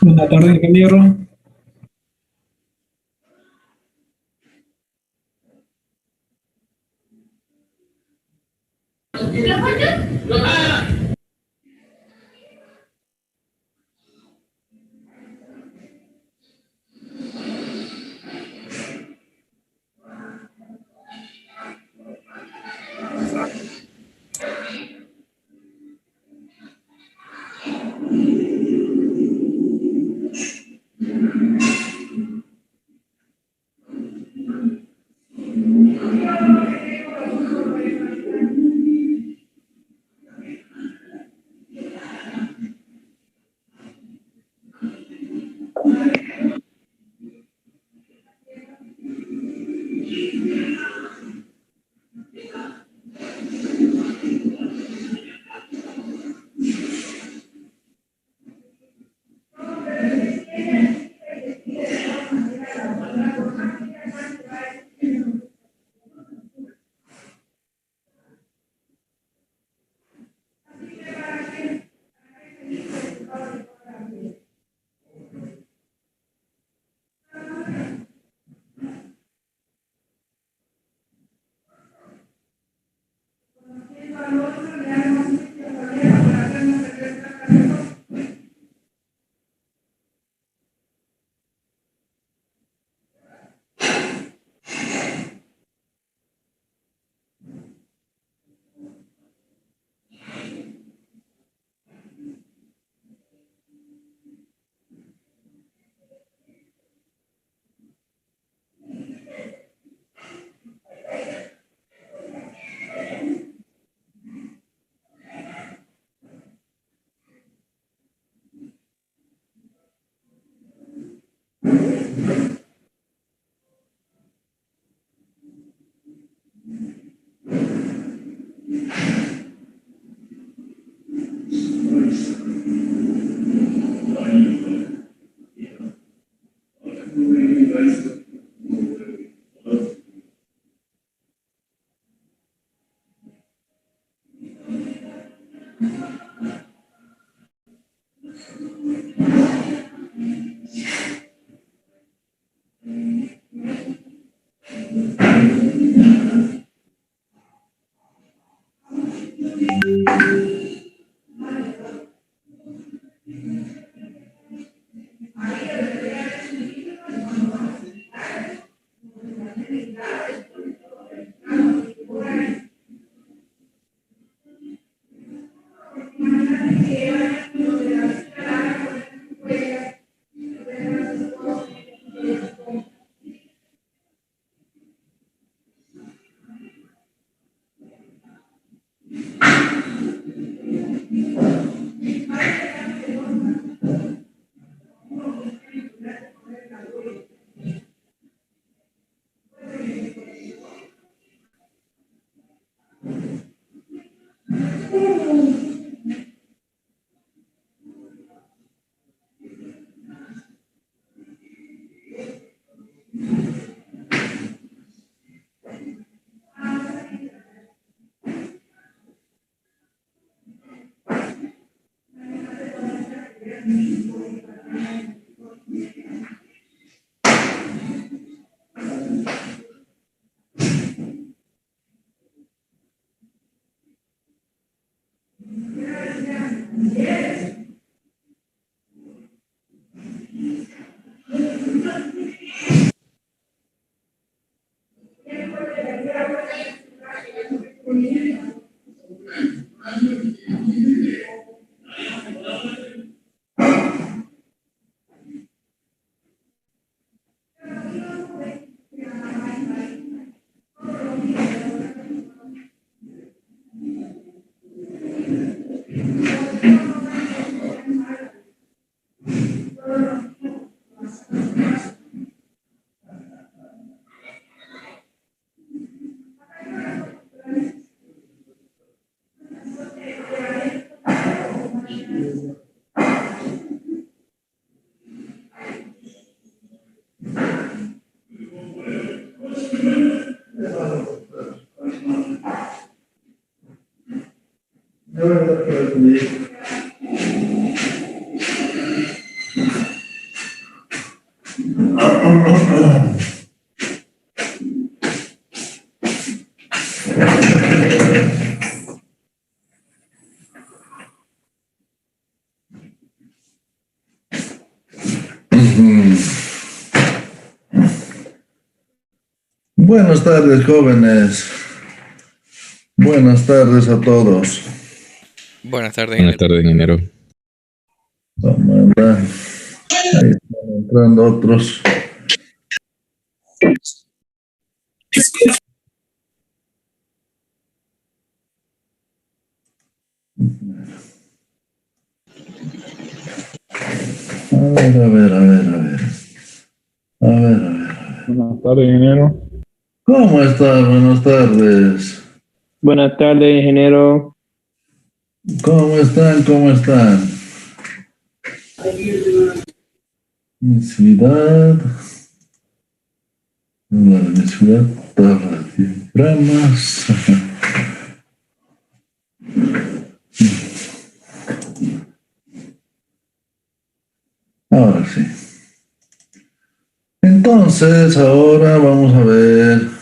Buenas tardes, ingeniero. Buenas tardes, jóvenes. Buenas tardes a todos. Buenas tardes, Buenas tardes, ingeniero. Toma, ahí están entrando otros. A ver. Buenas tardes, ingeniero. ¿Cómo estás? Buenas tardes. Buenas tardes, ingeniero. ¿Cómo están? Mi ciudad. Mi ciudad. Diagramas. Ahora sí. Entonces, ahora vamos a ver.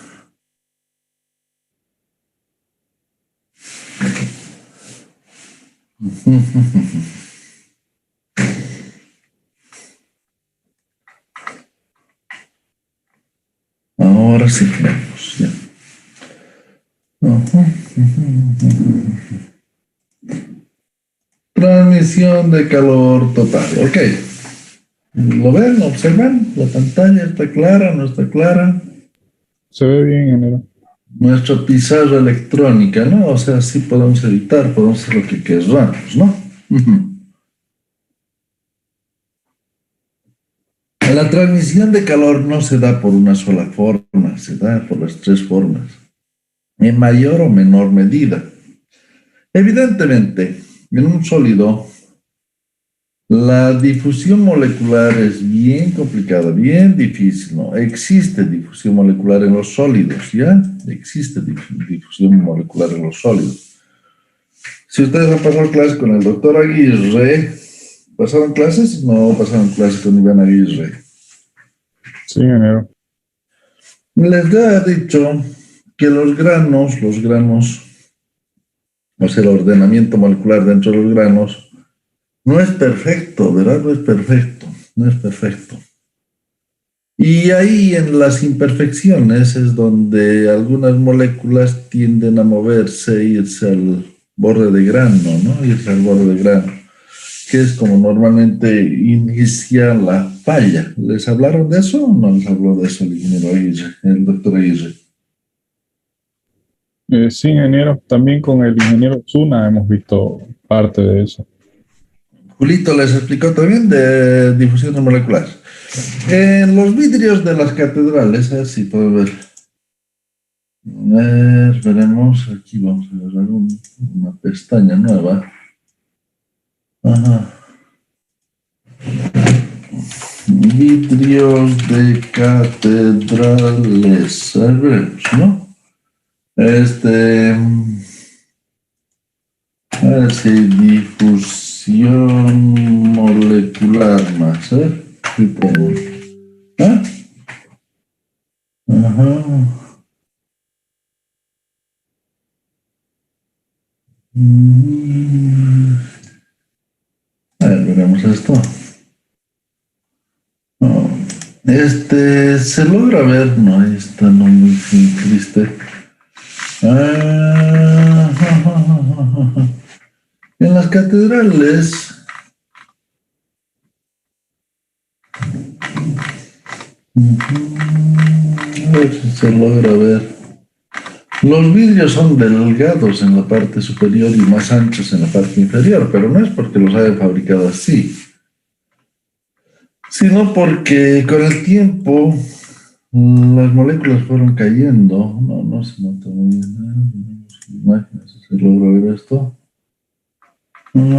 Ahora sí tenemos, ya. Transmisión de calor total. Ok. ¿Lo ven? ¿Observan? ¿La pantalla está clara? ¿No está clara? Se ve bien, ingeniero. Nuestra pizarra electrónica, ¿no? O sea, sí podemos editar, podemos hacer lo que queramos, ¿no? La transmisión de calor no se da por una sola forma, se da por las tres formas, en mayor o menor medida. Evidentemente, en un sólido, la difusión molecular es bien complicada, bien difícil, ¿no? Existe difusión molecular en los sólidos, ¿ya? Existe difusión molecular en los sólidos. Si ustedes han pasado clases con el doctor Aguirre, ¿pasaron clases? No pasaron clases con Iván Aguirre. Sí, ingeniero. Les he dicho que los granos, o sea, el ordenamiento molecular dentro de los granos, no es perfecto, ¿verdad? No es perfecto. Y ahí en las imperfecciones es donde algunas moléculas tienden a moverse e irse al borde de grano, ¿no? Irse al borde de grano, que es como normalmente inicia la falla. ¿Les hablaron de eso o no les habló de eso el ingeniero Aguirre, el doctor Aguirre? Sí, ingeniero. También con el ingeniero Zuna hemos visto parte de eso. Julito les explicó también de difusión molecular. En los vidrios de las catedrales, a ver si puedo ver. A ver, veremos. Aquí vamos a agarrar una pestaña nueva. Ajá. Vidrios de catedrales. A ver, veremos, ¿no? A ver si difusión molecular más, ¿eh? ¿Qué tenemos? ¿Ah? Ajá. A ver, veremos esto. No. Se logra ver, no, ahí está, no muy triste. En las catedrales. A ver si se logra ver. Los vidrios son delgados en la parte superior y más anchos en la parte inferior, pero no es porque los hayan fabricado así, sino porque con el tiempo las moléculas fueron cayendo. No se nota muy bien. Imágenes, si se logra ver esto. No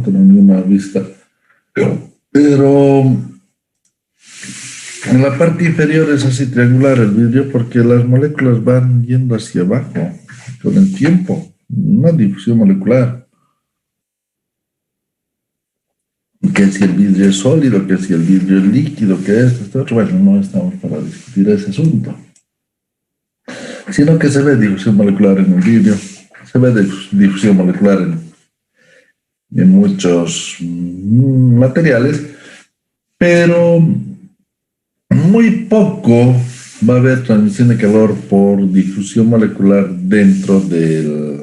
tengo ninguna vista. Pero en la parte inferior es así triangular el vidrio porque las moléculas van yendo hacia abajo. con el tiempo, una difusión molecular. Que si el vidrio es sólido, que si el vidrio es líquido, que esto, otro. Bueno, no estamos para discutir ese asunto. Sino que se ve difusión molecular en el vidrio, se ve difusión molecular en muchos materiales, pero muy poco va a haber transmisión de calor por difusión molecular dentro de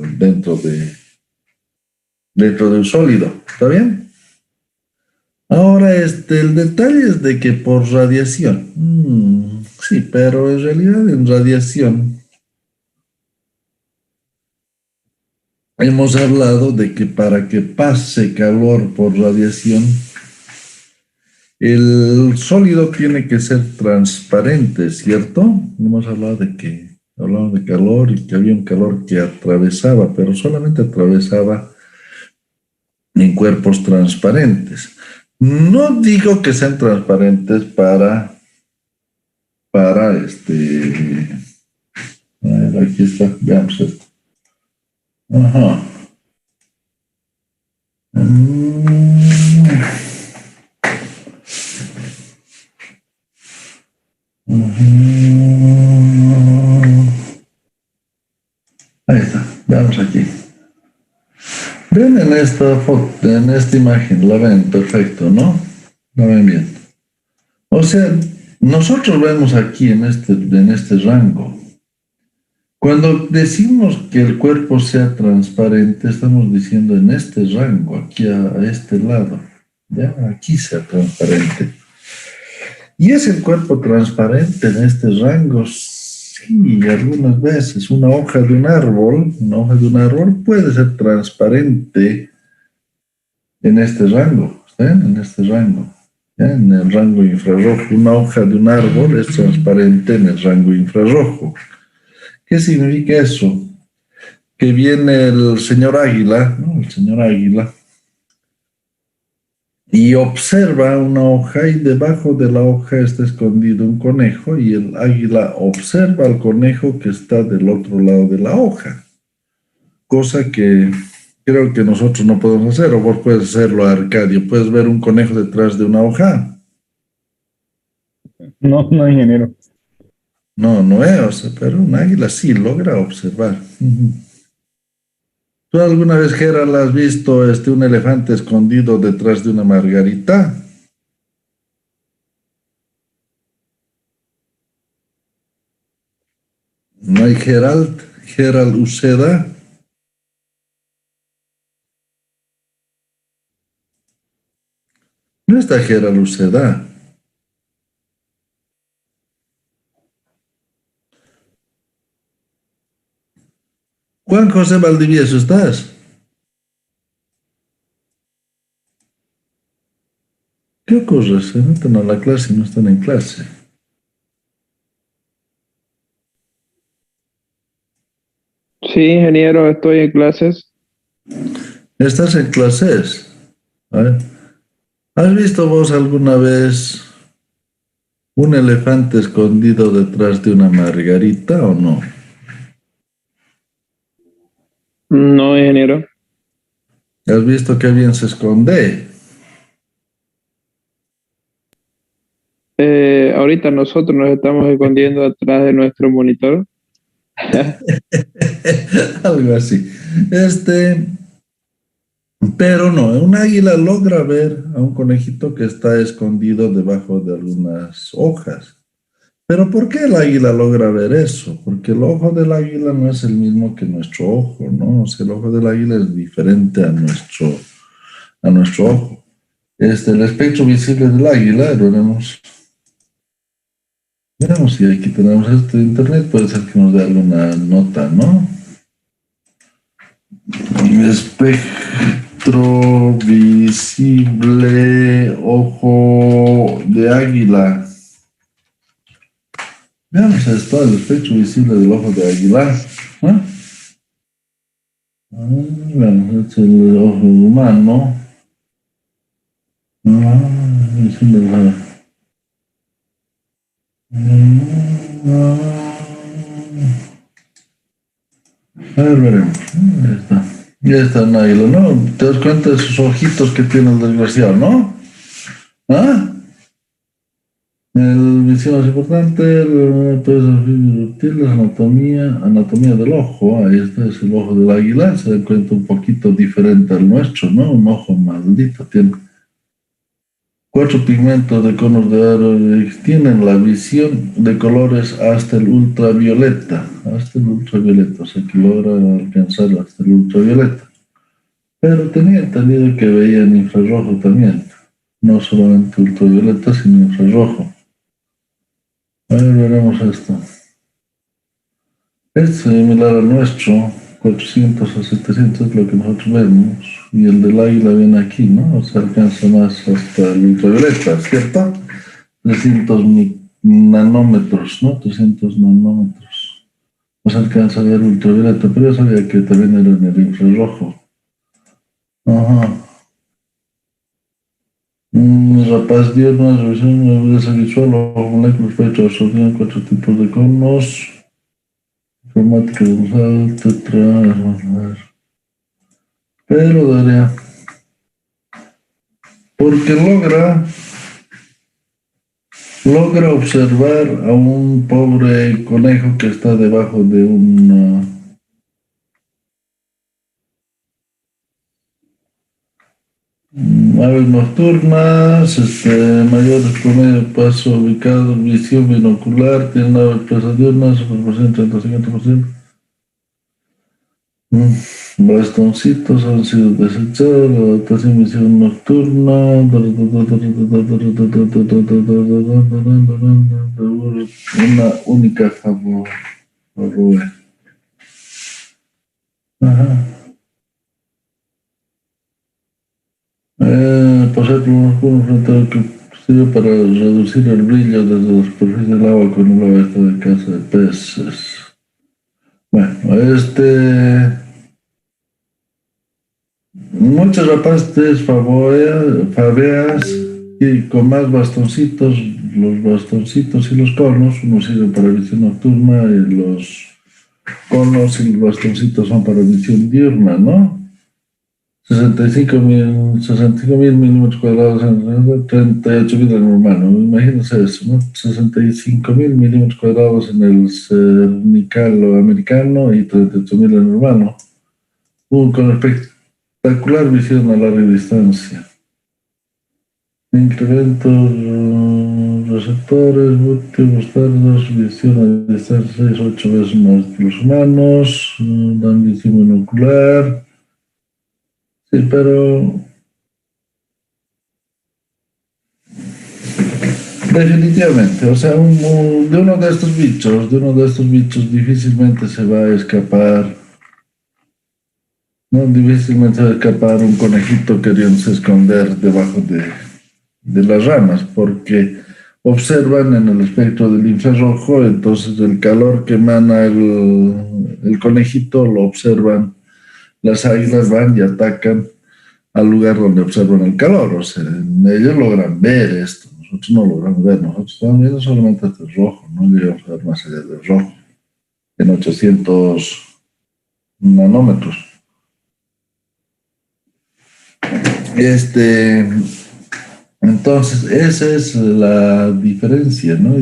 un sólido. ¿Está bien? Ahora, el detalle es de que por radiación. Sí, pero en realidad en radiación hemos hablado de que para que pase calor por radiación, el sólido tiene que ser transparente, ¿cierto? Hemos hablado hablamos de calor y que había un calor que atravesaba, pero solamente atravesaba en cuerpos transparentes. No digo que sean transparentes para a ver, aquí está, veamos esto. Ajá. Ahí está, veamos aquí. Ven en esta foto, en esta imagen, la ven perfecto, ¿no? La ven bien. O sea, nosotros vemos aquí en este rango. Cuando decimos que el cuerpo sea transparente, estamos diciendo en este rango, aquí a este lado, ya aquí sea transparente. Y es el cuerpo transparente en este rango. Sí, algunas veces una hoja de un árbol puede ser transparente en este rango, ¿saben? En este rango, ¿ya? En el rango infrarrojo. Una hoja de un árbol es transparente en el rango infrarrojo. ¿Qué significa eso? Que viene el señor Águila, ¿no? El señor Águila, y observa una hoja y debajo de la hoja está escondido un conejo y el águila observa al conejo que está del otro lado de la hoja. Cosa que creo que nosotros no podemos hacer, o vos puedes hacerlo, Arcadio. Puedes ver un conejo detrás de una hoja. No, no, ingeniero. No es, pero un águila sí logra observar. ¿Tú alguna vez, Gerald, has visto un elefante escondido detrás de una margarita? ¿No hay Gerald Uceda? No está Gerald Uceda. Juan José Valdivieso, ¿estás? ¿Qué ocurre? Se meten a la clase y no están en clase. Sí, ingeniero, estoy en clases. ¿Estás en clases? A ver. ¿Has visto vos alguna vez un elefante escondido detrás de una margarita o no? No, ingeniero. ¿Has visto qué bien se esconde? Ahorita nosotros nos estamos escondiendo atrás de nuestro monitor. Algo así. Pero no, un águila logra ver a un conejito que está escondido debajo de algunas hojas. ¿Pero por qué el águila logra ver eso? Porque el ojo del águila no es el mismo que nuestro ojo, ¿no? O sea, el ojo del águila es diferente a nuestro ojo. El espectro visible del águila, lo veamos si aquí tenemos internet, puede ser que nos dé alguna nota, ¿no? Espectro visible, ojo de águila. Veamos esto, el espectro visible del ojo de águila. ¿Ah? Veamos, este es el ojo humano. A ver, veremos. Ahí está. Ya está Nailo, ¿no? ¿Te das cuenta de esos ojitos que tiene el desgraciado, no? ¿Ah? El visión más importante, la anatomía del ojo. Ahí está, es el ojo del águila. Se da cuenta un poquito diferente al nuestro, ¿no? Un ojo maldito. Tiene 4 pigmentos de conos de aro. Tienen la visión de colores hasta el ultravioleta. Hasta el ultravioleta. O sea que logra alcanzar hasta el ultravioleta. Pero tenía entendido que veían infrarrojo también. No solamente ultravioleta, sino infrarrojo. A ver, veremos esto. Es similar al nuestro, 400 a 700 es lo que nosotros vemos. Y el del águila viene aquí, ¿no? Se alcanza más hasta el ultravioleta, ¿cierto? 300 nanómetros, ¿no? 300 nanómetros. No se alcanza a ver ultravioleta, pero yo sabía que también era en el infrarrojo. Ajá. Rapaz diurno, revisión de visual, ojo moléculas, espectro, absorción, 4 tipos de conos, informática de usado, tetra, pero daría, porque logra observar a un pobre conejo que está debajo de una aves nocturnas, mayores promedio de paso ubicado, visión binocular, tienen aves presas diurnas, superposición 30-50%. Bastoncitos han sido desechados, la adaptación visión nocturna, una única favor. Ajá. Posee plumas oscuros frente a lo que sirve para reducir el brillo desde la superficie del agua con un lagarto de caza de peces. Bueno, muchos rapaces faveas y con más bastoncitos, los bastoncitos y los conos, uno sirve para visión nocturna y los conos y los bastoncitos son para visión diurna, ¿no? 65.000 milímetros cuadrados en 38.000 en normal, ¿no? Imagínense eso, ¿no? 65.000 milímetros cuadrados en el cernical americano y 38.000 en normal, ¿no? Con espectacular visión a larga distancia. Incrementos, receptores, múltiples tardos, visión a distancia 6-8 veces más que los humanos, dan visión binocular. Sí, pero definitivamente, o sea, de uno de estos bichos difícilmente se va a escapar, ¿no? Difícilmente se va a escapar un conejito queriéndose esconder debajo de las ramas, porque observan en el espectro del infrarrojo, entonces el calor que emana el conejito lo observan. Las águilas van y atacan al lugar donde observan el calor, o sea, ellos logran ver esto, nosotros no logramos ver, nosotros estamos viendo solamente hasta el rojo, no llegamos a ver más allá del rojo, en 800 nanómetros. Entonces, esa es la diferencia, ¿no?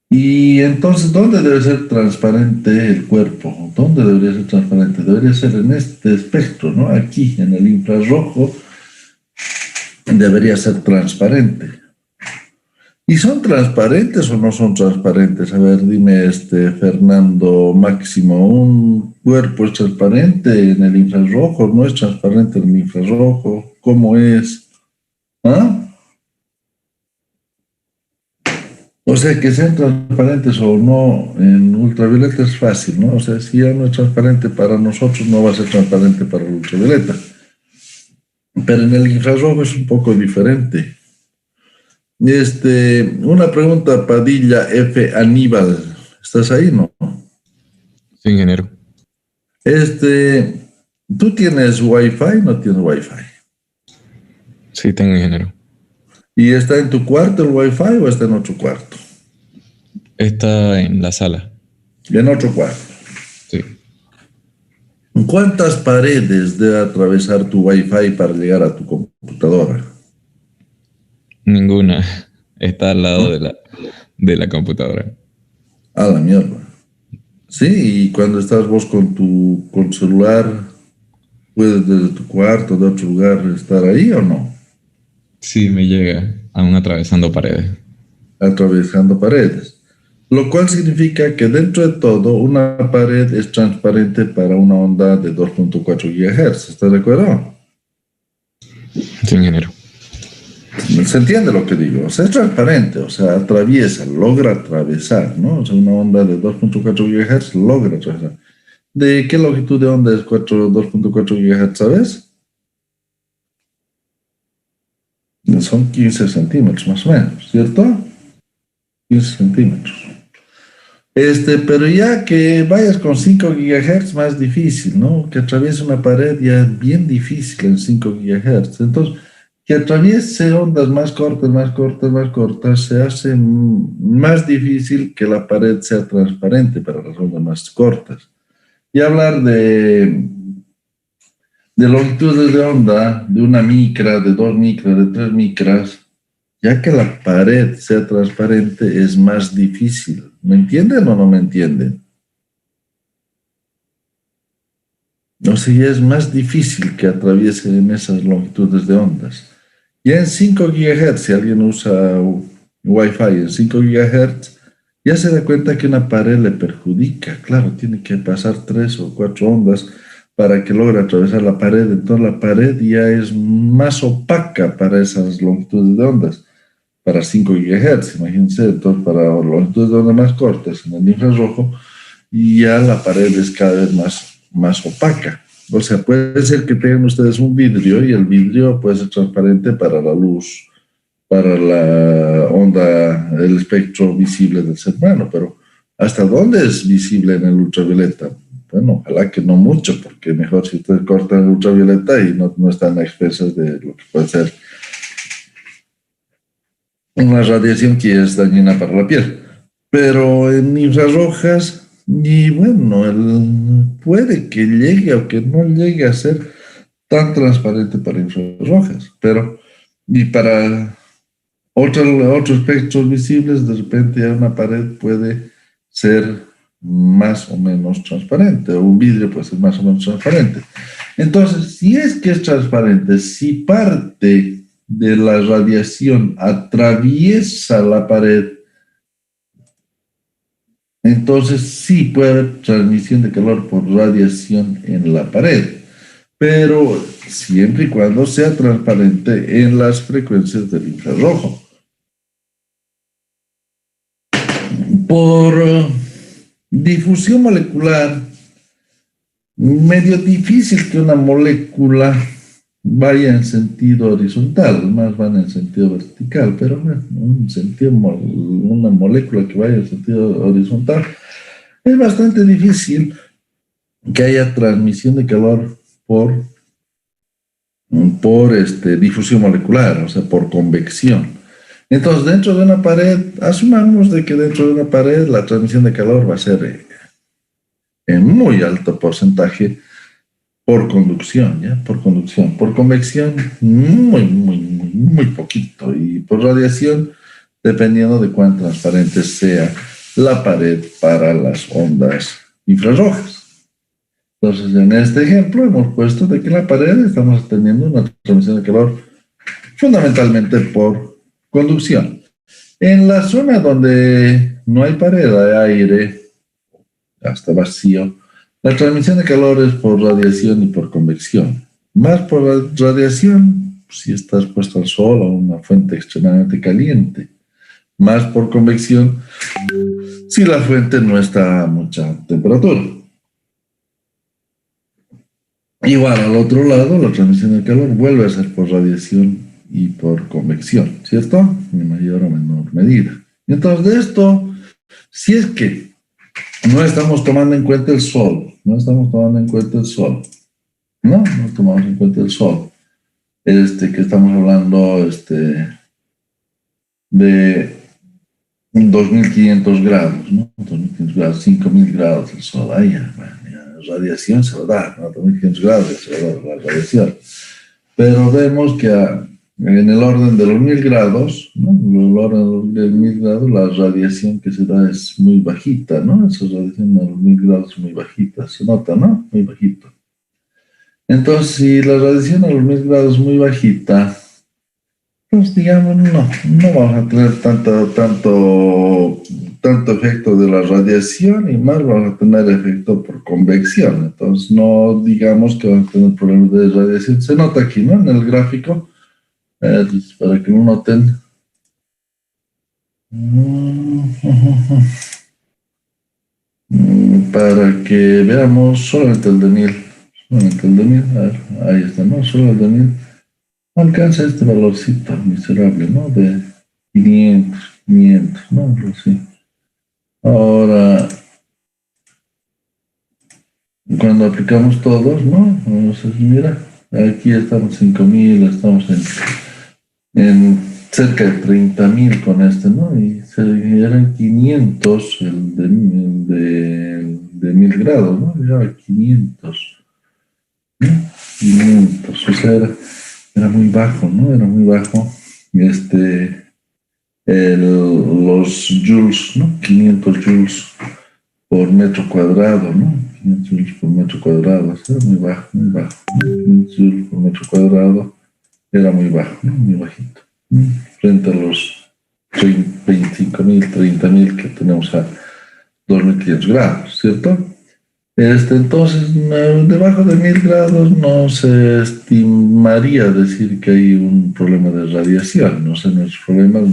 Y entonces, ¿dónde debe ser transparente el cuerpo? ¿Dónde debería ser transparente? Debería ser en este espectro, ¿no? Aquí, en el infrarrojo, debería ser transparente. ¿Y son transparentes o no son transparentes? A ver, dime, Fernando Máximo, ¿un cuerpo es transparente en el infrarrojo? ¿No es transparente en el infrarrojo? ¿Cómo es? ¿Ah? O sea, que sean transparentes o no en ultravioleta es fácil, ¿no? O sea, si ya no es transparente para nosotros, no va a ser transparente para el ultravioleta. Pero en el infrarrojo es un poco diferente. Una pregunta, Padilla F. Aníbal. ¿Estás ahí, no? Sí, ingeniero. ¿Tú tienes Wi-Fi? ¿No tienes Wi-Fi? Sí, tengo, ingeniero. ¿Y está en tu cuarto el Wi-Fi o está en otro cuarto? Está en la sala. En otro cuarto. Sí. ¿Cuántas paredes debe atravesar tu Wi-Fi para llegar a tu computadora? Ninguna. Está al lado ¿No? de la computadora. A la mierda. Sí, y cuando estás vos con tu celular, ¿puedes desde tu cuarto, de otro lugar, estar ahí o no? Sí, me llega, aún atravesando paredes. Atravesando paredes. Lo cual significa que dentro de todo, una pared es transparente para una onda de 2.4 GHz. ¿Estás de acuerdo? Sí, ingeniero. ¿Se entiende lo que digo? O sea, es transparente, o sea, atraviesa, logra atravesar, ¿no? O sea, una onda de 2.4 GHz logra atravesar. ¿De qué longitud de onda es 2.4 GHz, sabes? Son 15 centímetros más o menos, ¿cierto? 15 centímetros. Pero ya que vayas con 5 GHz, más difícil, ¿no? Que atraviese una pared ya es bien difícil en 5 GHz. Entonces, que atraviese ondas más cortas, más cortas, más cortas, se hace más difícil que la pared sea transparente para las ondas más cortas. Y hablar de longitudes de onda, de una micra, de 2 micras, de 3 micras, ya que la pared sea transparente es más difícil. ¿Me entienden o no me entienden? O sea, ya es más difícil que atraviesen esas longitudes de ondas. Ya en 5 GHz, si alguien usa Wi-Fi en 5 GHz, ya se da cuenta que una pared le perjudica. Claro, tiene que pasar 3 o 4 ondas para que logre atravesar la pared. Entonces la pared ya es más opaca para esas longitudes de ondas, para 5 GHz, imagínense. Entonces, para longitudes de onda más cortas en el infrarrojo, ya la pared es cada vez más opaca. O sea, puede ser que tengan ustedes un vidrio y el vidrio puede ser transparente para la luz, para la onda, el espectro visible del ser humano, pero ¿hasta dónde es visible en el ultravioleta? Bueno, ojalá que no mucho, porque mejor si ustedes cortan el ultravioleta y no están expresas de lo que puede ser una radiación que es dañina para la piel. Pero en infrarrojas, y bueno, puede que llegue o que no llegue a ser tan transparente para infrarrojas, pero y para otros espectros visibles, de repente ya una pared puede ser más o menos transparente, o un vidrio puede ser más o menos transparente. Entonces, si es que es transparente, si parte de la radiación atraviesa la pared, entonces sí puede haber transmisión de calor por radiación en la pared, pero siempre y cuando sea transparente en las frecuencias del infrarrojo. Por difusión molecular, medio difícil que una molécula vaya en sentido horizontal, más van en sentido vertical, pero bueno, una molécula que vaya en sentido horizontal es bastante difícil que haya transmisión de calor por difusión molecular, o sea, por convección. Entonces, dentro de una pared, asumamos de que dentro de una pared la transmisión de calor va a ser en muy alto porcentaje por conducción, ¿ya? Por conducción. Por convección, muy poquito. Y por radiación, dependiendo de cuán transparente sea la pared para las ondas infrarrojas. Entonces, en este ejemplo hemos puesto de que en la pared estamos teniendo una transmisión de calor fundamentalmente por conducción. En la zona donde no hay pared, hay aire, hasta vacío, la transmisión de calor es por radiación y por convección. Más por radiación, si estás puesto al sol o a una fuente extremadamente caliente. Más por convección, si la fuente no está a mucha temperatura. Igual al otro lado, la transmisión de calor vuelve a ser por radiación y por convección, ¿cierto? En mayor o menor medida. Entonces, de esto, si es que no estamos tomando en cuenta el sol, no tomamos en cuenta el sol, que estamos hablando de 2500 grados, ¿no? 2500 grados, 5000 grados el sol, ahí ya radiación se va a dar, ¿no? A 2500 grados se va a dar la radiación. Pero vemos que en el orden de los 1000 grados, ¿no? En el orden de los 1000 grados, la radiación que se da es muy bajita, ¿no? Esa radiación a los 1000 grados es muy bajita, se nota, ¿no? Muy bajito. Entonces, si la radiación a los 1000 grados es muy bajita, pues digamos, no vamos a tener tanto efecto de la radiación y más vamos a tener efecto por convección. Entonces, no digamos que vamos a tener problemas de radiación. Se nota aquí, ¿no? En el gráfico, para que lo noten. Para que veamos solamente el de 1000. Solamente el de 1000. A ver, ahí está, ¿no? Solo el de 1000. Alcanza este valorcito miserable, ¿no? De 500, ¿no? Sí. Ahora, cuando aplicamos todos, ¿no? Entonces, mira, aquí estamos 5000, estamos en cerca de 30.000 con este, ¿no? Y eran 500 el de 1000 grados, ¿no? Ya 500. ¿No? 500, o sea, era muy bajo, ¿no? Era muy bajo. Los joules, ¿no? 500 joules por metro cuadrado, ¿no? 500 joules por metro cuadrado, era muy bajo, muy bajo. 500 joules por metro cuadrado era muy bajo, ¿no? Muy bajito. Frente a los 25.000, 30.000 que tenemos a 2500 grados, ¿cierto? Entonces, debajo de 1000 grados no se estimaría decir que hay un problema de radiación. No sé, nuestros problemas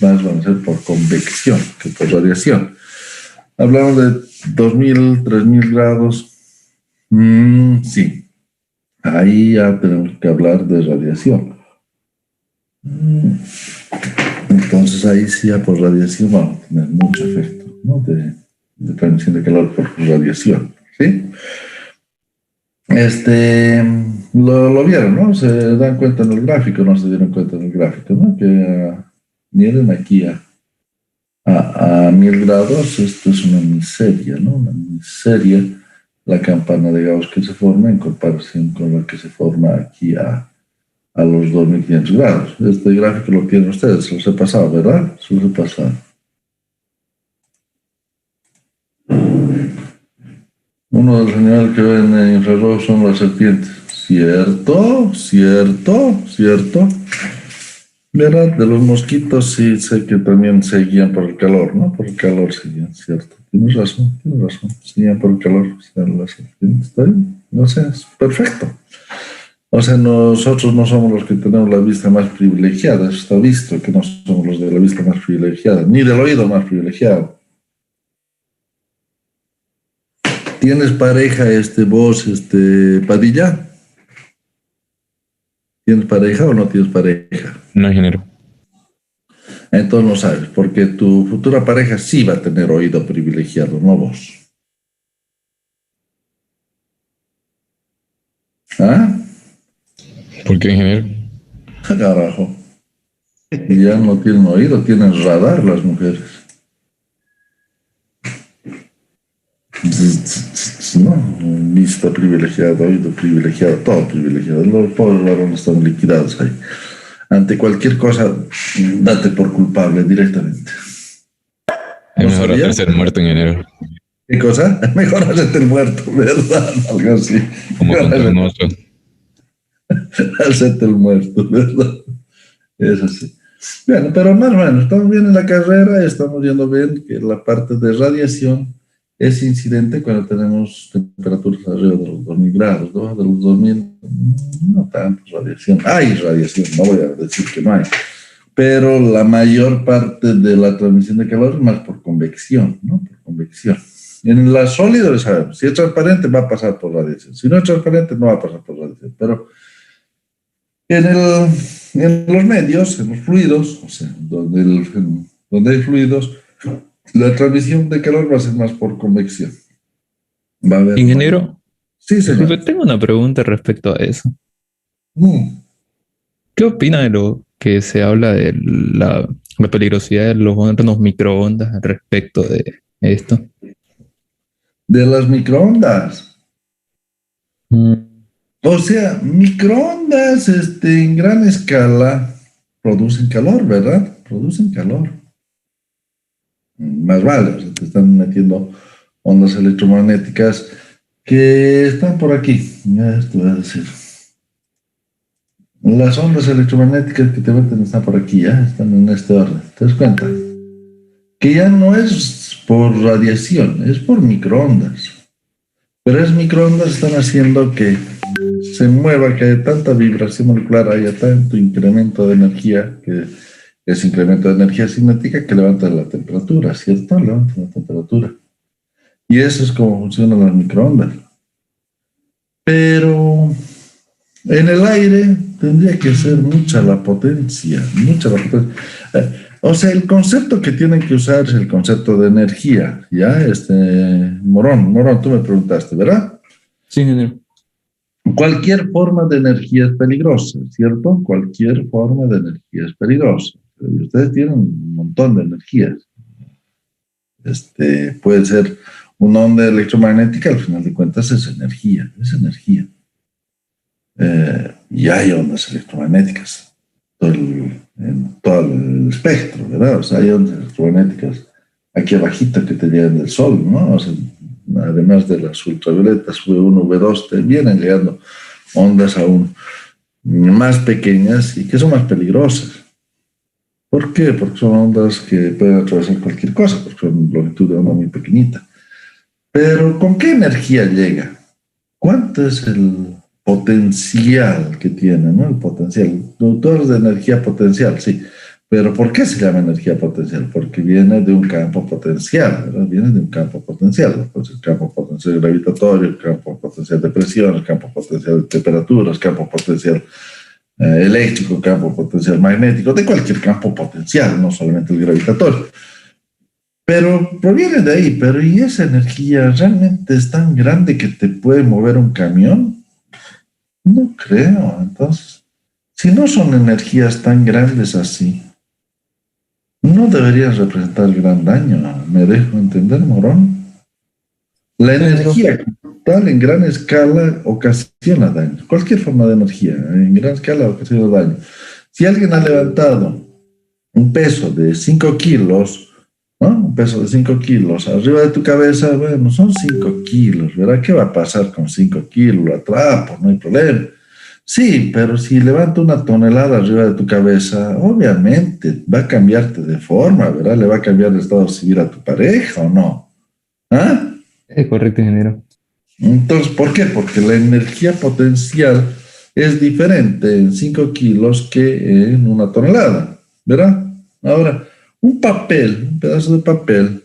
más van a ser por convección que por radiación. Hablamos de 2000, 3000 grados. Sí, ahí ya tenemos que hablar de radiación. Entonces, ahí sí, ya por radiación vamos a tener mucho efecto, ¿no? De transmisión de calor por radiación. ¿Sí? Lo vieron, ¿no? Se dan cuenta en el gráfico, no se dieron cuenta en el gráfico, ¿no? Que miren aquí a 1000 grados, esto es una miseria, ¿no? Una miseria, la campana de Gauss que se forma en comparación con la que se forma aquí a los 2500 grados. Este gráfico lo tienen ustedes, se los he pasado, ¿verdad? Se los he pasado. Uno de los animales que ven en infrarrojo son las serpientes. ¿Cierto? ¿Verdad? De los mosquitos sí sé que también se guían por el calor, ¿no? Por el calor se guían, ¿cierto? Tienes razón. Se guían por el calor. O sea, las serpientes, ¿está bien? O sea, es perfecto. O sea, nosotros no somos los que tenemos la vista más privilegiada. Eso está visto, que no somos los de la vista más privilegiada, ni del oído más privilegiado. ¿Tienes pareja, vos, Padilla? ¿Tienes pareja o no tienes pareja? No, ingeniero. Entonces no sabes, porque tu futura pareja sí va a tener oído privilegiado, no vos. ¿Ah? ¿Por qué, ingeniero? Carajo. Ya no tienen oído, tienen radar las mujeres. No, vista privilegiada, oído privilegiado, todo privilegiado. Los pobres varones están liquidados ahí. Ante cualquier cosa, date por culpable directamente. Es mejor hacerse el muerto, ingeniero. ¿Qué cosa? Mejor hacerte el muerto, ¿verdad? Algo así. Como con tu mozo. Hacerte el muerto, ¿verdad? Es así. Bueno, pero más o menos, estamos bien en la carrera, estamos viendo bien que la parte de radiación es incidente cuando tenemos temperaturas arriba de los 2000 grados, ¿no? De los 2000, no tanto radiación. Hay radiación, no voy a decir que no hay. Pero la mayor parte de la transmisión de calor es más por convección, ¿no? Por convección. En la sólida lo sabemos. Si es transparente, va a pasar por radiación. Si no es transparente, no va a pasar por radiación. Pero en los medios, en los fluidos, o sea, donde hay fluidos, la transmisión de calor va a ser más por convección. Va a haber Ingeniero, sí, señor. disculpe, tengo una pregunta respecto a eso. Mm. ¿Qué opina de lo que se habla de la peligrosidad de los hornos microondas al respecto de esto? De las microondas. O sea, microondas en gran escala producen calor, ¿verdad? Producen calor. Más vale, o sea, te están metiendo ondas electromagnéticas que están por aquí. Ya esto voy a decir. Las ondas electromagnéticas que te meten están por aquí, ya están en este orden. ¿Te das cuenta? Que ya no es por radiación, es por microondas. Pero esas microondas están haciendo que se mueva, que haya tanta vibración molecular, haya tanto incremento de energía, que ese incremento de energía cinética que levanta la temperatura, ¿cierto? Levanta la temperatura. Y eso es como funcionan las microondas. Pero en el aire tendría que ser mucha la potencia, mucha la potencia. O sea, el concepto que tienen que usar es el concepto de energía, ¿ya? Morón, tú me preguntaste, ¿verdad? Sí, ingeniero. Cualquier forma de energía es peligrosa, ¿cierto? Cualquier forma de energía es peligrosa. Y ustedes tienen un montón de energías. Puede ser una onda electromagnética, al final de cuentas es energía, y hay ondas electromagnéticas en todo el espectro, ¿verdad? O sea, hay ondas electromagnéticas aquí abajito que te llegan del sol, ¿no? O sea, además de las ultravioletas V1, V2, te vienen llegando ondas aún más pequeñas y que son más peligrosas. ¿Por qué? Porque son ondas que pueden atravesar cualquier cosa, porque son longitud de onda muy pequeñita. Pero ¿con qué energía llega? ¿Cuánto es el potencial que tiene, ¿no? El potencial. Tú hablas de energía potencial, sí. Pero ¿por qué se llama energía potencial? Porque viene de un campo potencial, ¿verdad? Viene de un campo potencial. Pues el campo potencial gravitatorio, el campo potencial de presión, el campo potencial de temperaturas, el campo potencial eléctrico, campo potencial magnético, de cualquier campo potencial, no solamente el gravitatorio. Pero proviene de ahí, pero ¿y esa energía realmente es tan grande que te puede mover un camión? No creo. Entonces, si no son energías tan grandes así, no deberían representar gran daño. ¿Me dejo entender, Morón? La energía tal en gran escala ocasiona daño. Cualquier forma de energía en gran escala ocasiona daño. Si alguien ha levantado un peso de 5 kilos, ¿no? Un peso de 5 kilos arriba de tu cabeza, bueno, son 5 kilos, ¿verdad? ¿Qué va a pasar con 5 kilos? Lo atrapo, no hay problema. Sí, pero si levanta una tonelada arriba de tu cabeza, obviamente va a cambiarte de forma, ¿verdad? Le va a cambiar el estado civil a tu pareja, ¿o no? ¿Ah? Es correcto, ingeniero. Entonces, ¿por qué? Porque la energía potencial es diferente en 5 kilos que en una tonelada, ¿verdad? Ahora, un pedazo de papel,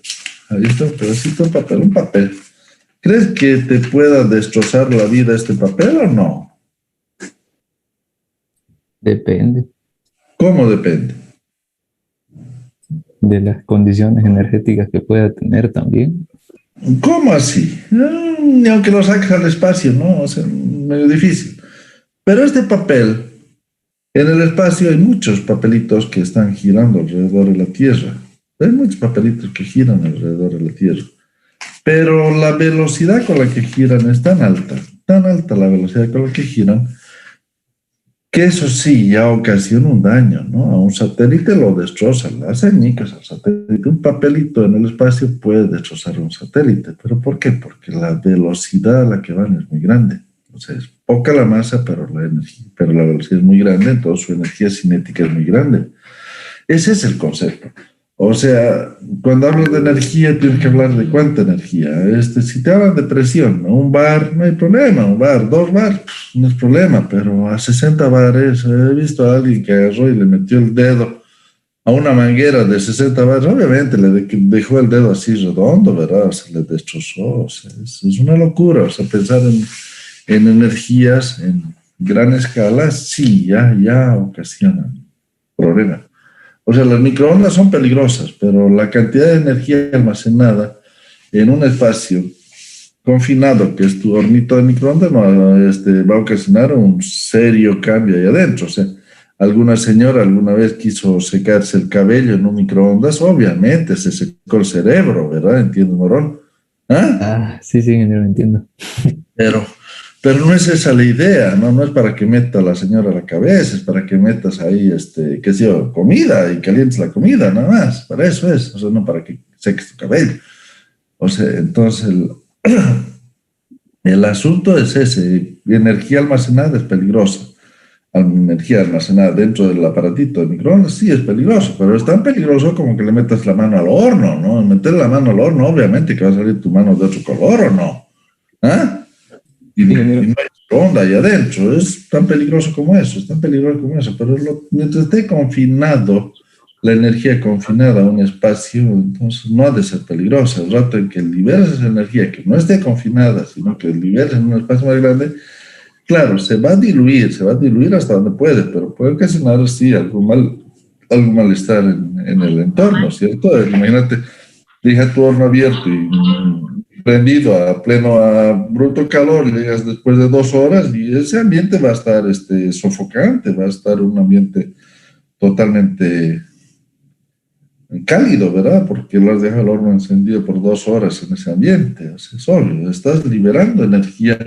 ahí está un pedacito de papel, un papel. ¿Crees que te pueda destrozar la vida este papel o no? Depende ¿Cómo depende? de las condiciones energéticas que pueda tener también. ¿Cómo así? Ni aunque lo saques al espacio, ¿no? O sea, medio difícil. Pero este papel, en el espacio hay muchos papelitos que están girando alrededor de la Tierra. Hay muchos papelitos que giran alrededor de la Tierra. Pero la velocidad con la que giran es tan alta la velocidad con la que giran, que eso sí ya ocasiona un daño, ¿no? A un satélite lo destroza, le hace añicos al satélite. Un papelito en el espacio puede destrozar un satélite. ¿Pero por qué? Porque la velocidad a la que van es muy grande. O sea, es poca la masa, pero la velocidad es muy grande, entonces su energía cinética es muy grande. Ese es el concepto. O sea, cuando hablas de energía, tienes que hablar de cuánta energía. Si te hablan de presión, ¿no? Un bar, no hay problema. Un bar, 2 bar, no es problema. Pero a 60 bares, he visto a alguien que agarró y le metió el dedo a una manguera de 60 bares. Obviamente le dejó el dedo así redondo, ¿verdad? Se le destrozó. O sea, es una locura. O sea, pensar en energías en gran escala, sí, ya ocasionan problemas. O sea, las microondas son peligrosas, pero la cantidad de energía almacenada en un espacio confinado, que es tu hornito de microondas, va a ocasionar un serio cambio ahí adentro. O sea, alguna señora alguna vez quiso secarse el cabello en un microondas, obviamente se secó el cerebro, ¿verdad? ¿Entiendes, Morón? ¿Ah? Sí, ingeniero, entiendo. Pero no es esa la idea, ¿no? No es para que meta a la señora a la cabeza, es para que metas ahí, qué sé yo, comida y calientes la comida, nada más. Para eso es, o sea, no para que seques tu cabello. O sea, entonces el asunto es ese, energía almacenada es peligrosa. Energía almacenada dentro del aparatito de microondas, sí es peligroso, pero es tan peligroso como que le metas la mano al horno, ¿no? Meter la mano al horno, obviamente que va a salir tu mano de otro color, ¿o no? ¿Ah? Y no hay microondas ahí adentro, es tan peligroso como eso, es tan peligroso como eso, pero mientras esté confinado, la energía confinada a un espacio, entonces no ha de ser peligrosa. El rato en que liberes esa energía, que no esté confinada, sino que liberes en un espacio más grande, claro, se va a diluir hasta donde puede, pero puede ocasionar, sí, algún malestar en el entorno, ¿cierto? Imagínate, deja tu horno abierto y prendido a bruto calor, llegas después de 2 horas y ese ambiente va a estar sofocante, va a estar un ambiente totalmente cálido, ¿verdad? Porque lo has dejado el horno encendido por 2 horas en ese ambiente, o sea, es obvio, estás liberando energía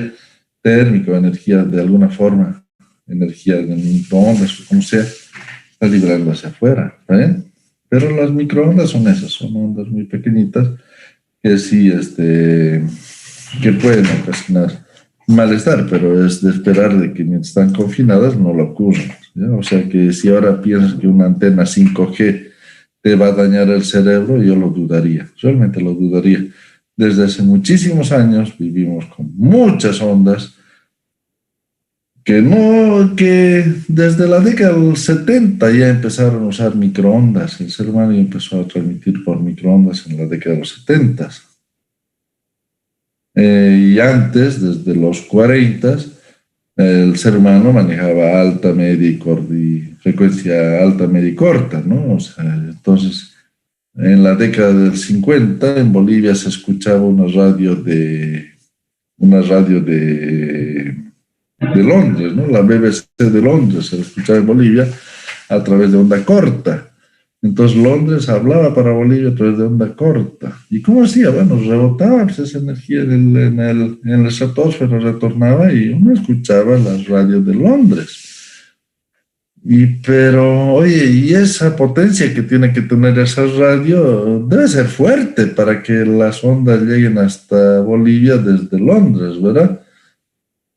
térmica, energía de alguna forma, energía de microondas o como sea, está liberando hacia afuera, ¿eh? Pero las microondas son esas, son ondas muy pequeñitas que sí, que pueden ocasionar malestar, pero es de esperar de que mientras están confinadas no lo ocurra, ¿ya? O sea que si ahora piensas que una antena 5G te va a dañar el cerebro, yo lo dudaría, realmente lo dudaría. Desde hace muchísimos años vivimos con muchas ondas que desde la década del 70 ya empezaron a usar microondas. El ser humano ya empezó a transmitir por microondas en la década de los 70. Y antes, desde los 40, el ser humano manejaba alta, media y frecuencia alta, media y corta, ¿no? O sea, entonces, en la década del 50, en Bolivia se escuchaba una radio de Londres, ¿no? La BBC de Londres se escuchaba en Bolivia a través de onda corta. Entonces Londres hablaba para Bolivia a través de onda corta. ¿Y cómo hacía? Bueno, rebotaba pues, esa energía en la estratosfera, retornaba y uno escuchaba las radios de Londres. Pero, oye, y esa potencia que tiene que tener esa radio debe ser fuerte para que las ondas lleguen hasta Bolivia desde Londres, ¿verdad?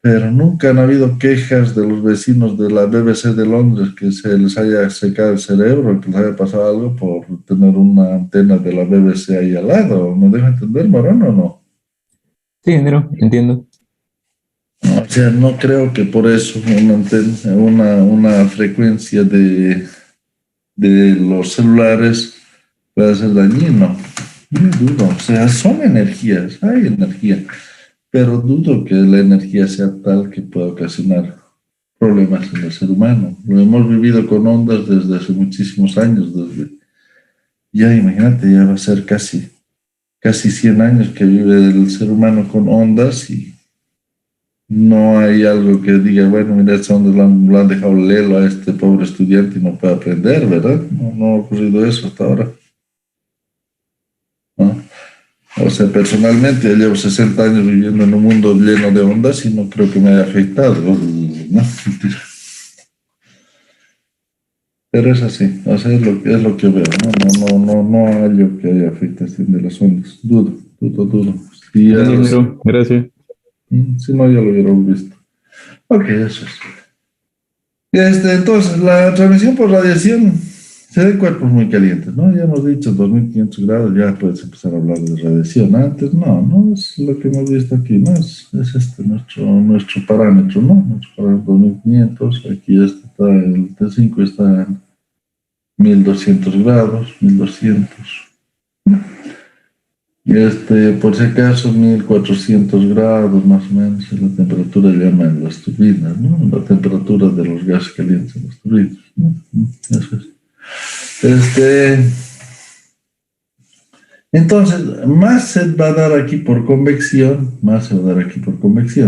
Pero nunca han habido quejas de los vecinos de la BBC de Londres que se les haya secado el cerebro, que les haya pasado algo por tener una antena de la BBC ahí al lado. ¿Me deja entender, Morón, o no? Sí, ingeniero, entiendo. O sea, no creo que por eso una antena, una frecuencia de los celulares pueda ser dañino. Yo dudo, o sea, son energías, hay energía. Pero dudo que la energía sea tal que pueda ocasionar problemas en el ser humano. Lo hemos vivido con ondas desde hace muchísimos años. Ya imagínate, ya va a ser casi 100 años que vive el ser humano con ondas y no hay algo que diga, bueno, mira, esta onda lo han dejado lelo a este pobre estudiante y no puede aprender, ¿verdad? No ha ocurrido eso hasta ahora. ¿No? O sea, personalmente yo llevo 60 años viviendo en un mundo lleno de ondas y no creo que me haya afectado. No, mentira. Pero es así, o sea, es lo que veo. No hallo que haya afectación de las ondas. Dudo. Si Gracias. Si no, ya lo hubiéramos visto. Ok, eso es. Entonces, la transmisión por radiación se da en cuerpos muy calientes, ¿no? Ya hemos dicho 2500 grados, ya puedes empezar a hablar de radiación. Antes no es lo que hemos visto aquí, ¿no? Es nuestro parámetro, ¿no? Nuestro parámetro 2500, aquí está el T5 está en 1200 grados, 1200. Y por si acaso, 1400 grados más o menos es la temperatura llama en las turbinas, ¿no? La temperatura de los gases calientes en las turbinas, ¿no? Eso es. Entonces, más se va a dar aquí por convección,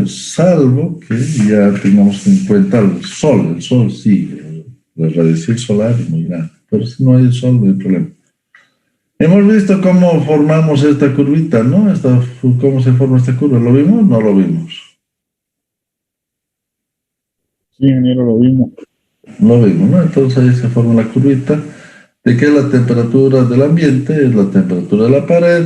salvo que ya tengamos en cuenta el sol sí, la radiación solar es muy grande, pero si no hay sol no hay problema. Hemos visto cómo formamos esta curvita, ¿no? Cómo se forma esta curva, ¿lo vimos? No lo vimos. Sí, ingeniero, lo vimos. Lo vimos, ¿no? Entonces ahí se forma la curvita de que la temperatura del ambiente es la temperatura de la pared,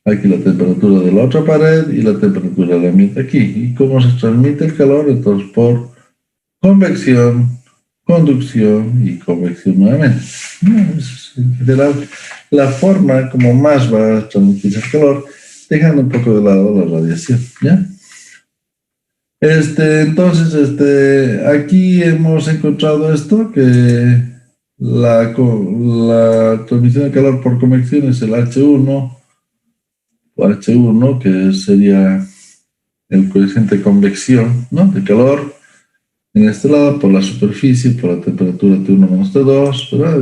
aquí la temperatura de la otra pared y la temperatura del ambiente aquí. ¿Y cómo se transmite el calor? Entonces por convección, conducción y convección nuevamente. ¿No? Es en general la forma como más va a transmitirse el calor, dejando un poco de lado la radiación, ¿ya? Entonces, aquí hemos encontrado esto, que la transmisión de calor por convección es el H1, que sería el coeficiente de convección, ¿no? De calor en este lado por la superficie, por la temperatura T1 menos T2, ¿verdad?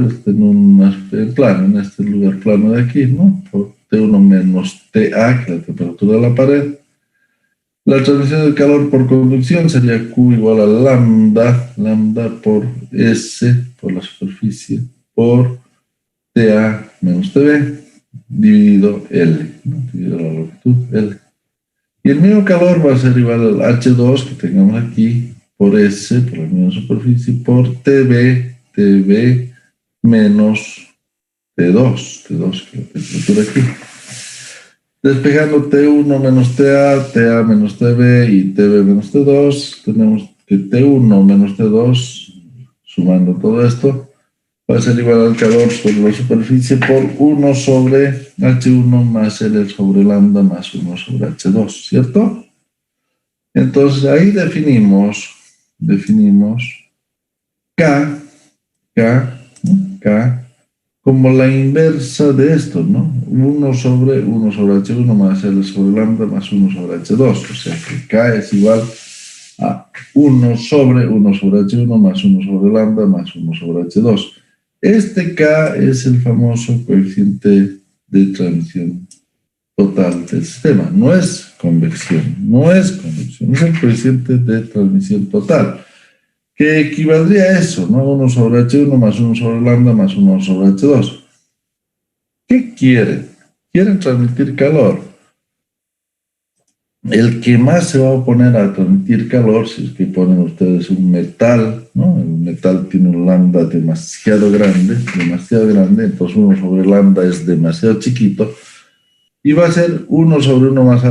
En este lugar plano de aquí, ¿no? Por T1 menos TA, que es la temperatura de la pared. La transmisión del calor por conducción sería Q igual a lambda por S, por la superficie, por TA menos TB, dividido L, ¿no? Dividido la longitud L. Y el mismo calor va a ser igual al H2 que tengamos aquí, por S, por la misma superficie, por TB menos T2, que es la temperatura aquí. Despejando T1 menos TA menos TB y TB menos T2, tenemos que T1 menos T2, sumando todo esto, va a ser igual al calor sobre la superficie por 1 sobre H1 más L sobre lambda más 1 sobre H2, ¿cierto? Entonces ahí definimos K como la inversa de esto, ¿no? 1 sobre H1 más L sobre lambda más 1 sobre H2. O sea que K es igual a 1 sobre H1 más 1 sobre lambda más 1 sobre H2. Este K es el famoso coeficiente de transmisión total del sistema. No es convección, es el coeficiente de transmisión total, que equivaldría a eso, ¿no? 1 sobre H1 más 1 sobre lambda más 1 sobre H2. ¿Qué quieren? Quieren transmitir calor. El que más se va a oponer a transmitir calor, si es que ponen ustedes un metal, ¿no? El metal tiene un lambda demasiado grande, entonces 1 sobre lambda es demasiado chiquito, y va a ser 1 sobre H1 más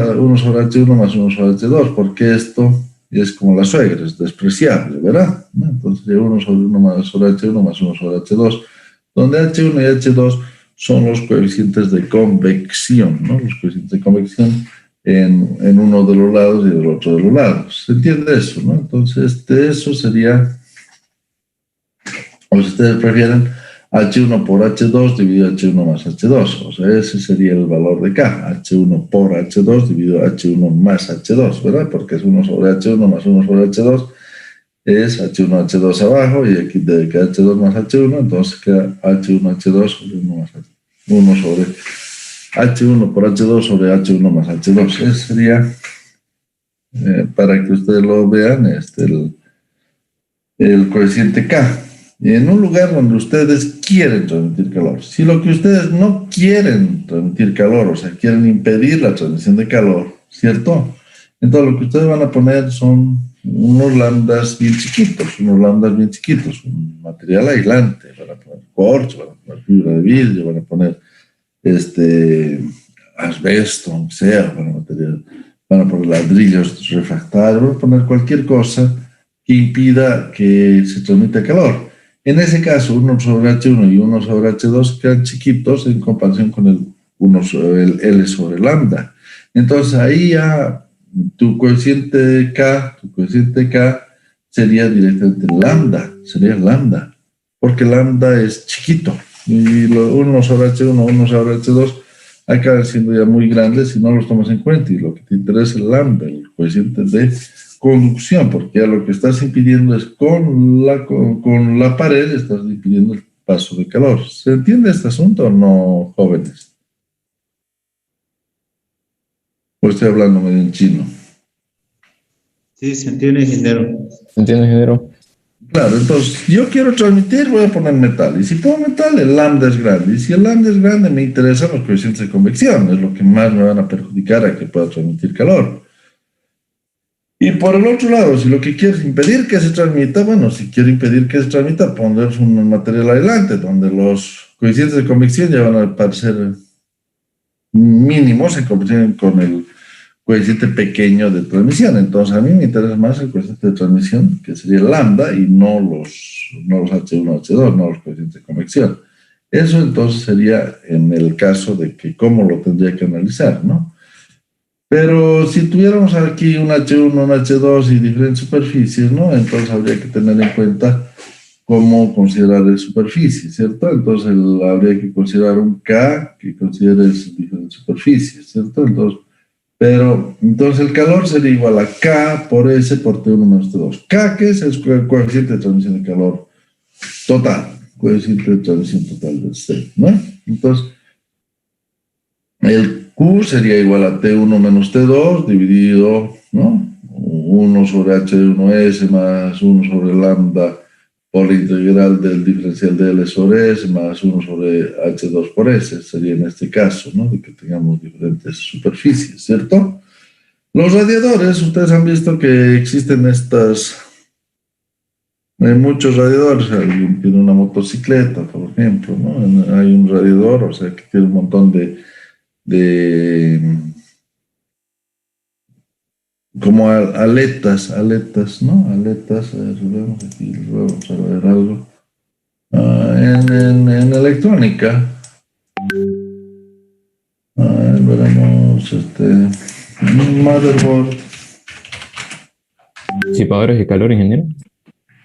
1 sobre H2, porque esto es como la suegra, es despreciable, ¿verdad? Entonces 1 sobre 1 más sobre H1 más 1 sobre H2, donde H1 y H2 son los coeficientes de convección, ¿no? Los coeficientes de convección en uno de los lados y del otro de los lados. ¿Se entiende eso, no? Entonces, eso sería, o si ustedes prefieren, H1 por H2 dividido H1 más H2. O sea, ese sería el valor de K. H1 por H2 dividido H1 más H2, ¿verdad? Porque es 1 sobre H1 más 1 sobre H2. Es H1, H2 abajo, y aquí queda H2 más H1, entonces queda H1, H2 sobre 1 más H2. 1 sobre H1 por H2 sobre H1 más H2. Ese sería, para que ustedes lo vean, el coeficiente K. En un lugar donde ustedes quieren transmitir calor. Si lo que ustedes no quieren transmitir calor, o sea, quieren impedir la transmisión de calor, ¿cierto? Entonces lo que ustedes van a poner son unos lambdas bien chiquitos, un material aislante, van a poner corcho, van a poner fibra de vidrio, van a poner asbesto, aunque sea, van a poner ladrillos refractarios, van a poner cualquier cosa que impida que se transmita calor. En ese caso, 1 sobre H1 y 1 sobre H2 quedan chiquitos en comparación con el L sobre lambda. Entonces ahí ya tu coeficiente K sería directamente lambda, porque lambda es chiquito. Y 1 sobre H1, 1 sobre H2 acaban siendo ya muy grandes si no los tomas en cuenta. Y lo que te interesa es el lambda, el coeficiente de conducción, porque ya lo que estás impidiendo es con la pared, estás impidiendo el paso de calor. ¿Se entiende este asunto o no, jóvenes? ¿O estoy hablando medio en chino? Sí, se entiende, ingeniero. ¿Se entiende, ingeniero? Claro, entonces yo quiero transmitir, voy a poner metal. Y si pongo metal, el lambda es grande. Y si el lambda es grande, me interesan los coeficientes de convección. Es lo que más me van a perjudicar a que pueda transmitir calor. Y por el otro lado, si lo que quieres impedir que se transmita, bueno, si quiere impedir que se transmita, poner un material adelante, donde los coeficientes de convección ya van a aparecer mínimos en comparación con el coeficiente pequeño de transmisión. Entonces, a mí me interesa más el coeficiente de transmisión, que sería el lambda, y no los H1, H2, no los coeficientes de convección. Eso entonces sería en el caso de que cómo lo tendría que analizar, ¿no? Pero si tuviéramos aquí un H1, un H2 y diferentes superficies, ¿no? Entonces habría que tener en cuenta cómo considerar la superficie, ¿cierto? Entonces habría que considerar un K que considere esas diferentes superficies, ¿cierto? Entonces el calor sería igual a K por S por T1 menos T2. K, que es el coeficiente de transmisión de calor total, coeficiente de transmisión total del C, ¿no? Entonces, el Q sería igual a T1 menos T2 dividido, ¿no? 1 sobre H1S más 1 sobre lambda por la integral del diferencial de L sobre S más 1 sobre H2 por S, sería en este caso, ¿no? De que tengamos diferentes superficies, ¿cierto? Los radiadores, ustedes han visto que existen hay muchos radiadores. Alguien tiene una motocicleta, por ejemplo, ¿no? Hay un radiador, o sea, que tiene un montón de como aletas, ¿no? Aletas, vemos aquí, vamos a ver algo. En electrónica, veremos un motherboard. ¿Disipadores de calor, ingeniero?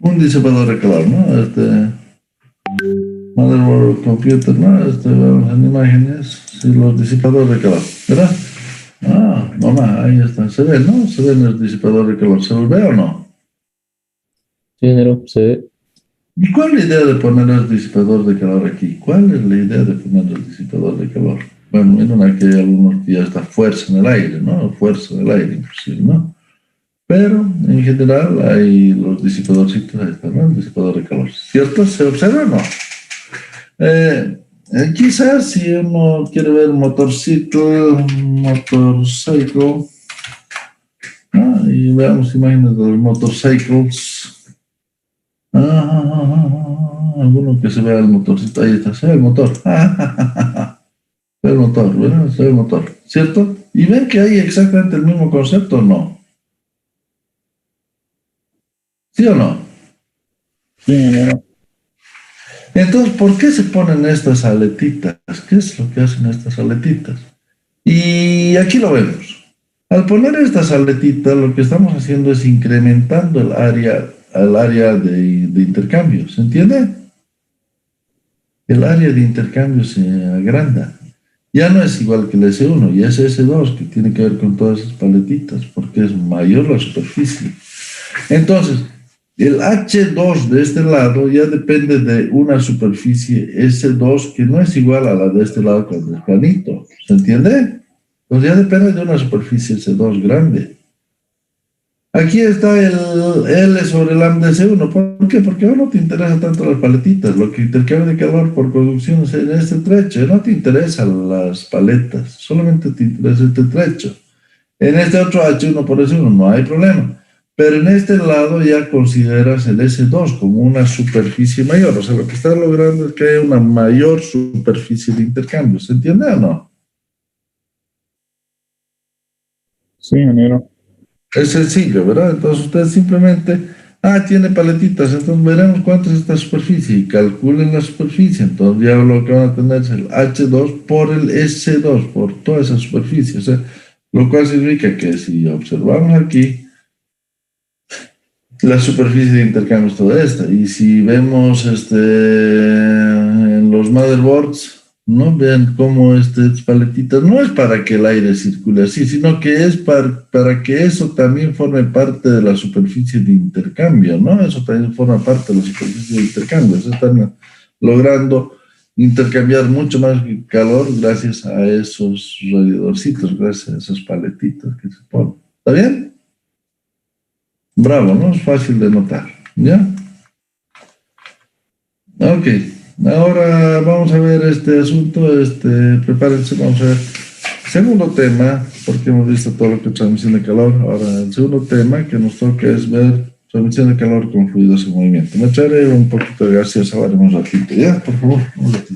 Un disipador de calor, ¿no? Motherboard computer, ¿no? Vemos en imágenes, sí, los disipadores de calor, ¿verdad? Mamá, ahí está. ¿Se ve, no? ¿Se ve en el disipador de calor? ¿Se ve o no? Sí, ingeniero, se ve. ¿Y cuál es la idea de poner el disipador de calor aquí? ¿Cuál es la idea de poner el disipador de calor? Bueno, miren aquí hay algunos que ya está fuerza en el aire, ¿no? Fuerza en el aire, inclusive, ¿no? Pero, en general, hay los disipadorcitos, ahí está, ¿no? El disipador de calor. ¿Cierto? ¿Se observa o no? Quizás si uno quiere ver motorcycle, y veamos imágenes de los motorcycles. Alguno que se vea el motorcito, ahí está, se ve el motor. Se ve el motor, ¿verdad? Se ve el motor, ¿cierto? Y ven que hay exactamente el mismo concepto, ¿o no? ¿Sí o no? Sí, ingeniero. Entonces, ¿por qué se ponen estas aletitas? ¿Qué es lo que hacen estas aletitas? Y aquí lo vemos. Al poner estas aletitas, lo que estamos haciendo es incrementando el área de intercambio. ¿Se entiende? El área de intercambio se agranda. Ya no es igual que el S1 y es S2, que tiene que ver con todas esas paletitas, porque es mayor la superficie. Entonces, el H2 de este lado ya depende de una superficie S2 que no es igual a la de este lado cuando es planito. ¿Se entiende? Pues ya depende de una superficie S2 grande. Aquí está el L sobre lambda S1. ¿Por qué? Porque no te interesan tanto las paletitas. Lo que intercambia de calor por conducción es en este trecho. No te interesan las paletas. Solamente te interesa este trecho. En este otro H1 por S1 no hay problema. Pero en este lado ya consideras el S2 como una superficie mayor. O sea, lo que estás logrando es que haya una mayor superficie de intercambio. ¿Se entiende o no? Sí, ingeniero. Es sencillo, ¿verdad? Entonces ustedes simplemente, tiene paletitas, entonces veremos cuánto es esta superficie y calculen la superficie. Entonces ya lo que van a tener es el H2 por el S2, por toda esa superficie. O sea, lo cual significa que si observamos aquí, la superficie de intercambio es toda esta. Y si vemos en los motherboards, ¿no? Vean cómo estas paletitas no es para que el aire circule así, sino que es para que eso también forme parte de la superficie de intercambio, ¿no? Eso también forma parte de la superficie de intercambio. Se están logrando intercambiar mucho más calor gracias a esos radiadorcitos, gracias a esas paletitas que se ponen. ¿Está bien? Bravo, ¿no? Es fácil de notar, ¿ya? Ok, ahora vamos a ver este asunto, prepárense, vamos a ver Segundo tema, porque hemos visto todo lo que es transmisión de calor. Ahora, el segundo tema que nos toca es ver transmisión de calor con fluidos en movimiento. Me echaré un poquito de García Zavala un ratito, ¿ya? Por favor, un ratito.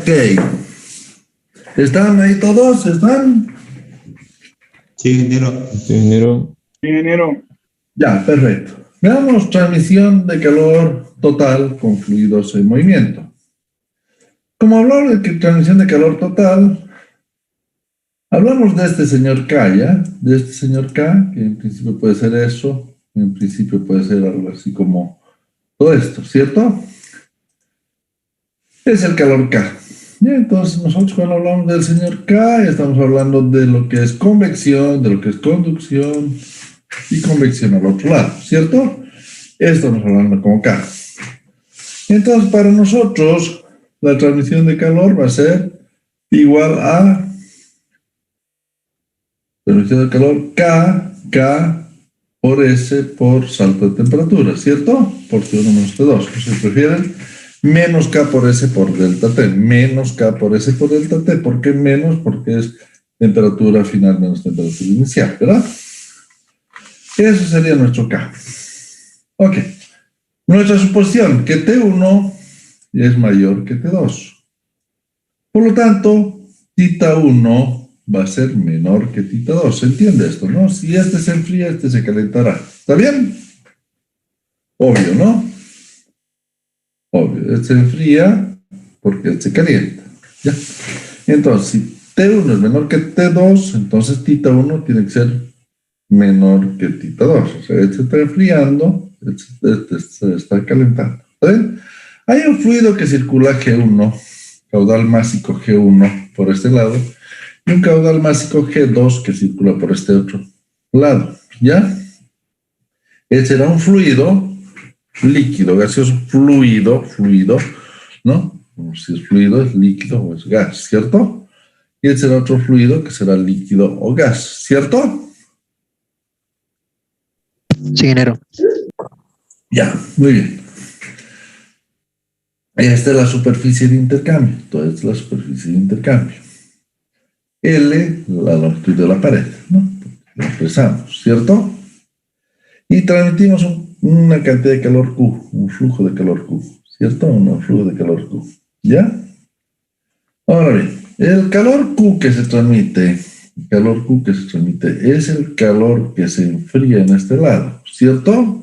Ok. ¿Están ahí todos? ¿Están? Sí, ingeniero. Sí, ingeniero. Ingeniero. Ya, perfecto. Veamos transmisión de calor total con fluidos en movimiento. Como hablamos de transmisión de calor total, hablamos de este señor K, ¿ya? De este señor K, que en principio puede ser eso, en principio puede ser algo así como todo esto, ¿cierto? Es el calor K. Y entonces nosotros cuando hablamos del señor K, estamos hablando de lo que es convección, de lo que es conducción y convección al otro lado, ¿cierto? Estamos hablando como K. Entonces para nosotros la transmisión de calor va a ser igual a transmisión de calor K por S por salto de temperatura, ¿cierto? Por T1 menos T2. Si prefieren, menos K por S por delta T. Menos K por S por delta T. ¿Por qué menos? Porque es temperatura final menos temperatura inicial, ¿verdad? Eso sería nuestro K. Ok. Nuestra suposición, que T1 es mayor que T2. Por lo tanto, tita 1 va a ser menor que tita 2. ¿Se entiende esto, no? Si este se enfría, este se calentará. ¿Está bien? Obvio, ¿no? Obvio. Este se enfría porque este se calienta. ¿Ya? Entonces, si T1 es menor que T2, entonces tita 1 tiene que ser menor que tita 2. O sea, este está enfriando, este se está calentando. ¿Está bien? Hay un fluido que circula G1, caudal másico G1 por este lado, y un caudal másico G2 que circula por este otro lado, ¿ya? Este será un fluido líquido, gaseoso, fluido, ¿no? Si es fluido, es líquido o es gas, ¿cierto? Y este será otro fluido que será líquido o gas, ¿cierto? Sí, ingeniero. Ya, muy bien. Esta es la superficie de intercambio. Toda esta es la superficie de intercambio. L, la longitud de la pared, ¿no? Lo expresamos, ¿cierto? Y transmitimos una cantidad de calor Q, un flujo de calor Q, ¿cierto? Un flujo de calor Q, ¿ya? Ahora bien, el calor Q que se transmite, es el calor que se enfría en este lado, ¿cierto?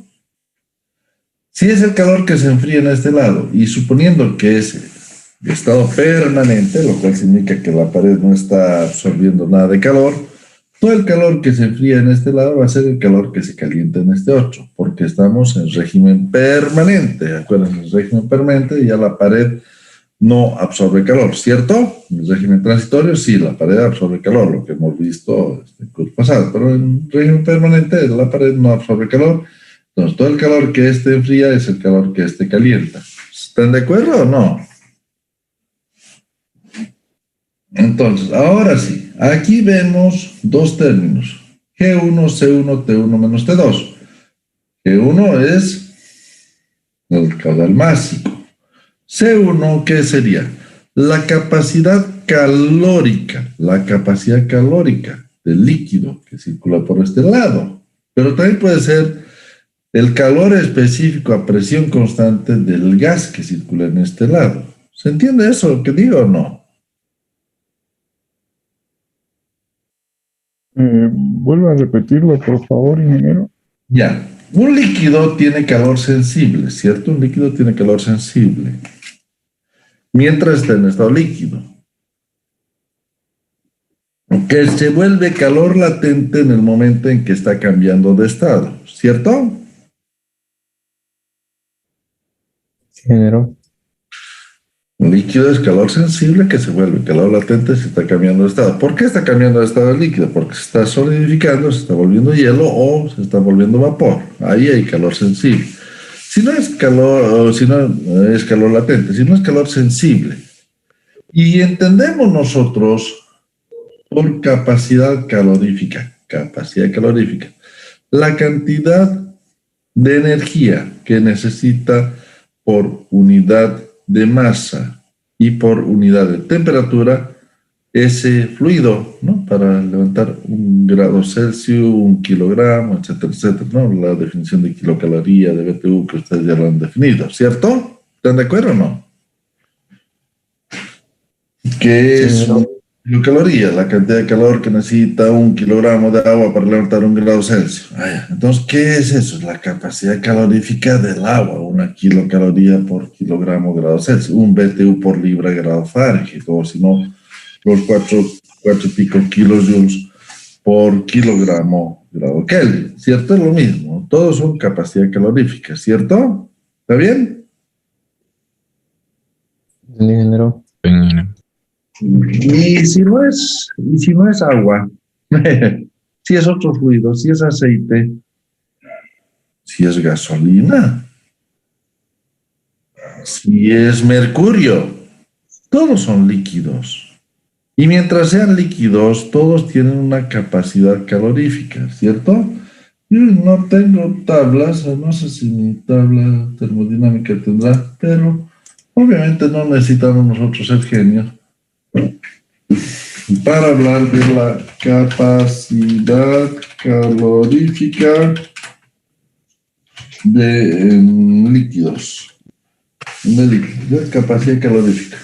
Si es el calor que se enfría en este lado, y suponiendo que es de estado permanente, lo cual significa que la pared no está absorbiendo nada de calor, todo el calor que se enfría en este lado va a ser el calor que se calienta en este otro, porque estamos en régimen permanente. Acuérdense, en régimen permanente ya la pared no absorbe calor, ¿cierto? En el régimen transitorio sí, la pared absorbe calor, lo que hemos visto en el curso pasado, pero en régimen permanente la pared no absorbe calor. Entonces, todo el calor que este enfría es el calor que este calienta. ¿Están de acuerdo o no? Entonces, ahora sí, aquí vemos dos términos. G1, C1, T1 menos T2. G1 es el caudal másico. C1, ¿qué sería? La capacidad calórica del líquido que circula por este lado. Pero también puede ser el calor específico a presión constante del gas que circula en este lado. ¿Se entiende eso que digo o no? Vuelve a repetirlo, por favor, ingeniero. Ya. Un líquido tiene calor sensible, ¿cierto? Un líquido tiene calor sensible. Mientras está en estado líquido. Que se vuelve calor latente en el momento en que está cambiando de estado, ¿cierto? Ingeniero. Un líquido es calor sensible que se vuelve calor latente si está cambiando de estado. ¿Por qué está cambiando de estado el líquido? Porque se está solidificando, se está volviendo hielo o se está volviendo vapor. Ahí hay calor sensible. Si no es calor, si no es calor latente, si no es calor sensible. Y entendemos nosotros por capacidad calorífica, la cantidad de energía que necesita por unidad de masa y por unidad de temperatura ese fluido, ¿no? Para levantar 1 grado Celsius, 1 kilogramo, etcétera, etcétera, ¿no? La definición de kilocaloría, de BTU que ustedes ya lo han definido, ¿cierto? ¿Están de acuerdo o no? que es Sí, una kilocaloría, la cantidad de calor que necesita 1 kilogramo de agua para levantar 1 grado Celsius. Entonces, ¿qué es eso? Es la capacidad calorífica del agua, 1 kilocaloría por kilogramo grado Celsius, 1 BTU por libra grado Fahrenheit, o si no, los 4 y pico kilojoules por kilogramo grado Kelvin, ¿cierto? Es lo mismo, todos son capacidad calorífica, ¿cierto? ¿Está bien? ingeniero. Y si no es agua, si es otro fluido, si es aceite, si es gasolina, si es mercurio, todos son líquidos. Y mientras sean líquidos, todos tienen una capacidad calorífica, ¿cierto? Yo no tengo tablas, no sé si mi tabla termodinámica tendrá, pero obviamente no necesitamos nosotros ser genios para hablar de la capacidad calorífica de líquidos. De líquidos, capacidad calorífica.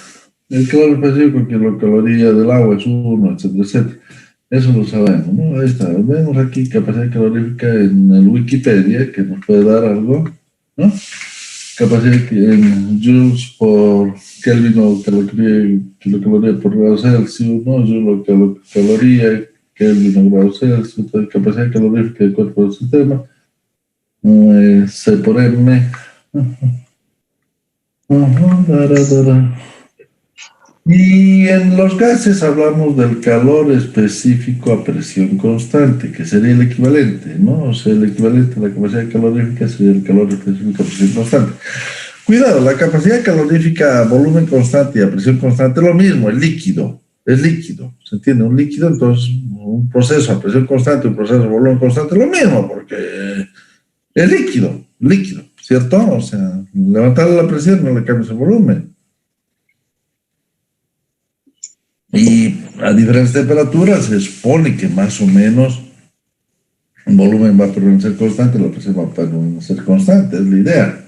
El calor específico, kilocaloría del agua es 1, etcétera, etcétera. Eso lo sabemos, ¿no? Ahí está. Vemos aquí capacidad calorífica en el Wikipedia, que nos puede dar algo, ¿no? Capacidad en joules por Kelvin o kilocaloría por grado Celsius, ¿no? Joule o caloría, Kelvin o grado Celsius, capacidad calorífica del cuerpo del sistema, C por M. Y en los gases hablamos del calor específico a presión constante, que sería el equivalente, ¿no? O sea, el equivalente a la capacidad calorífica sería el calor específico a presión constante. Cuidado, la capacidad calorífica a volumen constante y a presión constante es lo mismo, es líquido, ¿se entiende? Un líquido, entonces un proceso a presión constante, un proceso a volumen constante es lo mismo, porque es líquido, ¿cierto? O sea, levantar la presión no le cambias el volumen. Y a diferentes temperaturas se supone que más o menos el volumen va a permanecer constante, la presión va a permanecer constante, es la idea,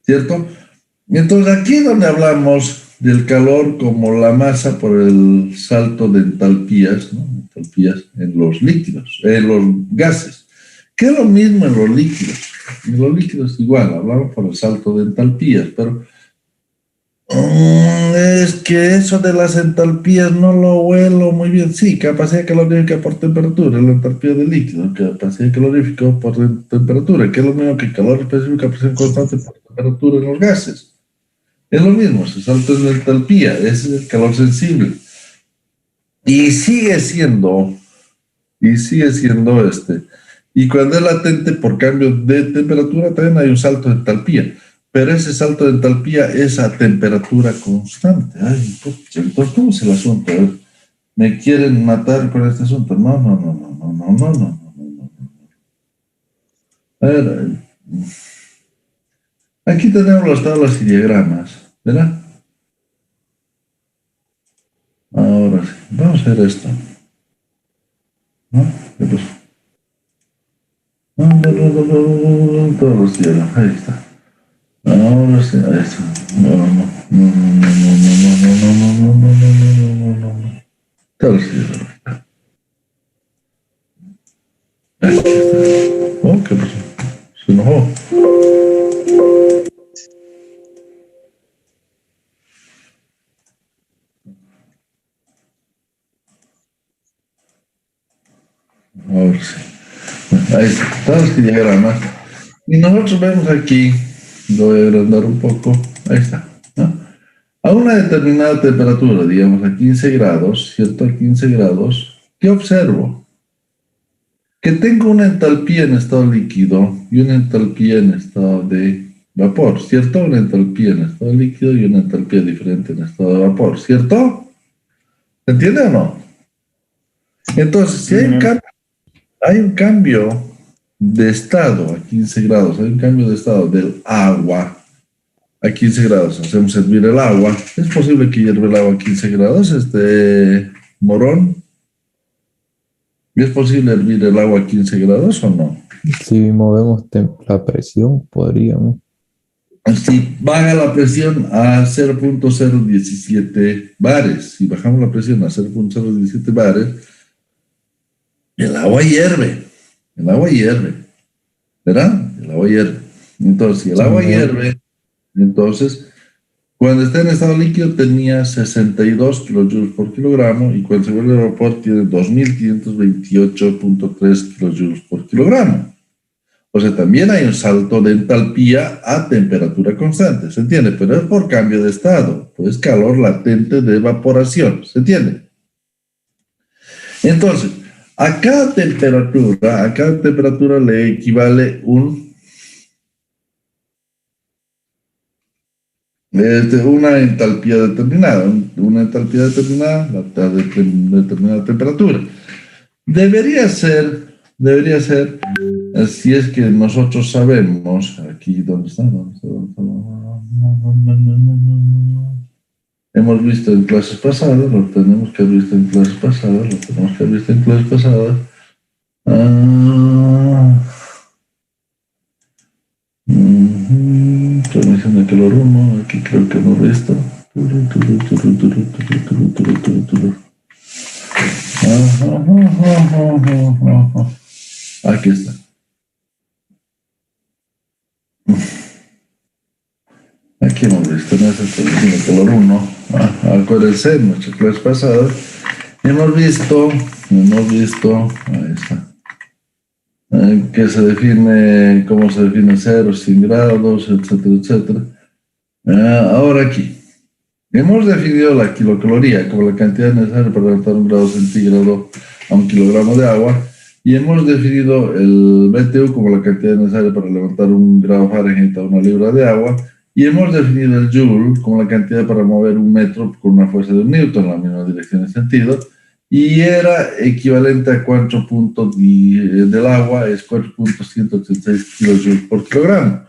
¿cierto? Y entonces aquí es donde hablamos del calor como la masa por el salto de entalpías, ¿no? Entalpías en los líquidos, en los gases, que es lo mismo en los líquidos. En los líquidos igual, hablamos por el salto de entalpías, pero es que eso de las entalpías no lo huelo muy bien. Sí, capacidad calorífica por temperatura, la entalpía del líquido, capacidad calorífica por temperatura, que es lo mismo que calor específico a presión constante por temperatura en los gases. Es lo mismo, se salta en la entalpía, ese es el calor sensible. Y sigue siendo y cuando es latente por cambio de temperatura también hay un salto de entalpía. Pero ese salto de entalpía es a temperatura constante. Ay, pucha, entonces, ¿cómo es el asunto? A ver, ¿me quieren matar con este asunto? No. A ver, aquí tenemos las tablas y diagramas, ¿verdad? Ahora sí, vamos a ver esto. ¿No? ¿Qué pasó? No, todos los diagramas, ahí está. Ahora sí, ahí está. No. Todos los diagramas. Aquí está. Oh, ¿qué pasó? Se enojó. Ahora sí. Ahí está, todos los diagramas. Y nosotros vemos aquí, lo voy a agrandar un poco, ahí está, ¿no? A una determinada temperatura, digamos a 15 grados, ¿cierto? A 15 grados, ¿qué observo? Que tengo una entalpía en estado líquido y una entalpía en estado de vapor, ¿cierto? Una entalpía en estado líquido y una entalpía diferente en estado de vapor, ¿cierto? ¿Se entiende o no? Entonces, si hay un cambio de estado a 15 grados, hay un cambio de estado del agua a 15 grados, hacemos hervir el agua, ¿es posible que hierva el agua a 15 grados, Morón? ¿Es posible hervir el agua a 15 grados o no? Si movemos la presión, podríamos. Si baja la presión a 0.017 bares, si bajamos la presión a 0.017 bares, el agua hierve, ¿verdad? El agua hierve. Entonces, si el agua hierve, entonces, cuando está en estado líquido tenía 62 kilojoules por kilogramo y cuando se vuelve a vapor tiene 2.528.3 kilojoules por kilogramo. O sea, también hay un salto de entalpía a temperatura constante, ¿se entiende? Pero es por cambio de estado, pues calor latente de evaporación, ¿se entiende? Entonces, a cada temperatura le equivale una entalpía determinada, la determinada temperatura. Debería ser, si es que nosotros sabemos, aquí, ¿dónde está? Hemos visto en clases pasadas, lo tenemos que haber visto en clases pasadas. Transmisión de calor 1, aquí creo que hemos visto. Aquí está. Aquí hemos visto en esa transmisión de calor 1. Acuérdense, en nuestra clase pasada hemos visto, ahí está. Que se define, cómo se define 0, 100 grados, etcétera. Ahora aquí, hemos definido la kilocaloría como la cantidad necesaria para levantar 1 grado centígrado a 1 kilogramo de agua, y hemos definido el BTU como la cantidad necesaria para levantar 1 grado Fahrenheit a 1 libra de agua, y hemos definido el Joule como la cantidad para mover 1 metro con una fuerza de 1 newton en la misma dirección y sentido. Y era equivalente a 4 puntos del agua, es 4.186 kilojoules por kilogramo.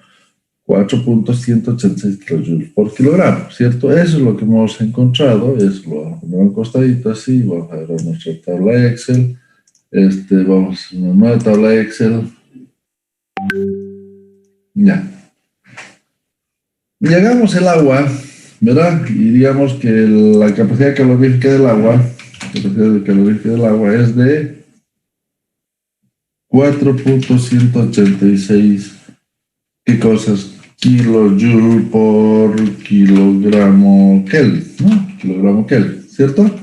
4.186 kilojoules por kilogramo, ¿cierto? Eso es lo que hemos encontrado, eso lo vamos a poner un costadito así, vamos a ver nuestra tabla Excel, vamos a una nueva tabla Excel. Ya. Y hagamos el agua, ¿verdad? Y digamos que la capacidad calorífica del agua es de 4.186 kilojoules por kilogramo Kelvin, ¿no? Kilogramo Kelvin, ¿cierto?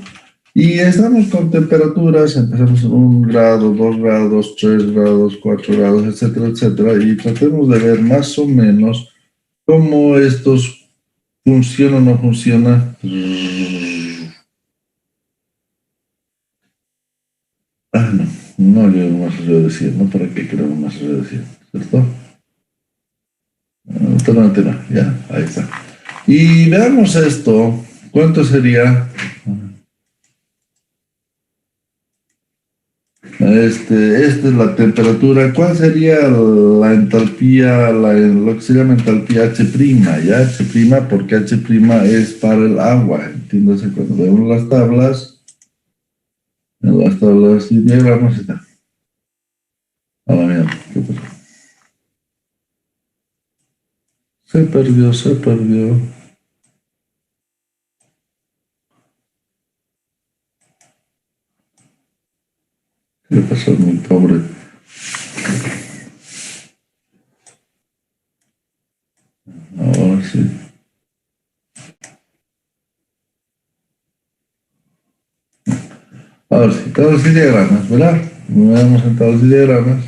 Y estamos con temperaturas, empezamos en 1 grado, 2 grados, 3 grados, 4 grados, etcétera, y tratemos de ver más o menos cómo estos funcionan o no funcionan. No llevo más allá de 100, ¿no? ¿Para qué queremos más allá de 100? ¿Cierto? Totalmente no, ya, ahí está. Y veamos esto, ¿cuánto sería? Esta es la temperatura. ¿Cuál sería la entalpía, lo que se llama entalpía H', ya H', porque H' es para el agua, entiéndase, cuando vemos las tablas, en las tablas y diagramas está. A la mierda, ¿qué pasó? Se perdió. ¿Qué pasó, mi pobre? Ahora sí. Ahora sí, tablas y diagramas, ¿verdad? Nos vemos en tablas y diagramas.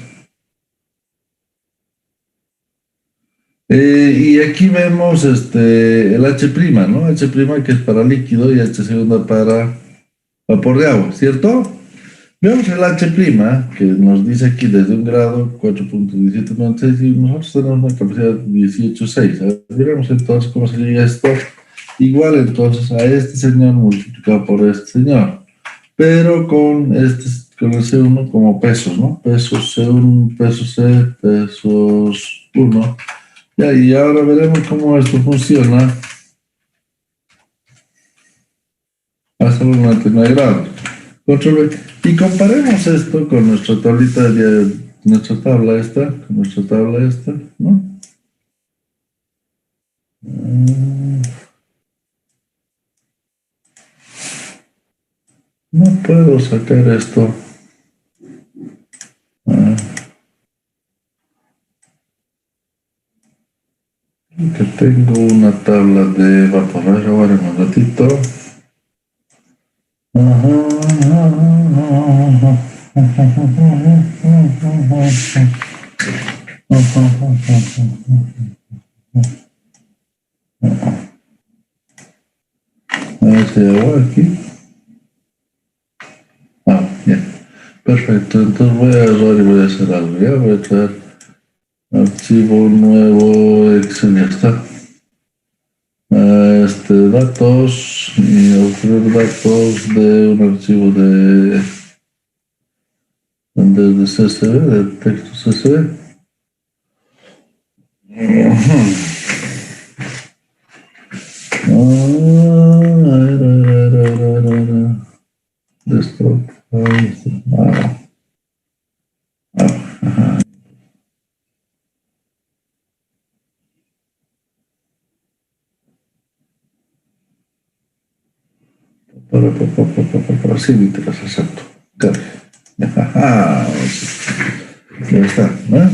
Y aquí vemos el H', ¿no? H' que es para líquido y H' para vapor de agua, ¿cierto? Veamos el H', que nos dice aquí desde 1 grado, 4.1796, y nosotros tenemos una capacidad de 18.6. Veremos entonces cómo sería esto. Igual entonces a este señor multiplicado por este señor, pero con el C1 como pesos, ¿no? Pesos C1, pesos C, pesos 1. Ya, y ahora veremos cómo esto funciona hasta los 99 grados. Control V. Y comparemos esto con nuestra tablita nuestra tabla esta, ¿no? No puedo sacar esto. Que tengo una tabla de evaporar ahora en un ratito. A ver si hago aquí. Ya. Perfecto. Entonces voy a agarrar y voy a hacer algo. Ya voy a traer archivo nuevo Excel. Ya está. Datos y obtener datos de un archivo de CSV, de texto CSV. A ver. Desktop. Sí, me interesa, exacto. Cargue. Ya está, ¿no?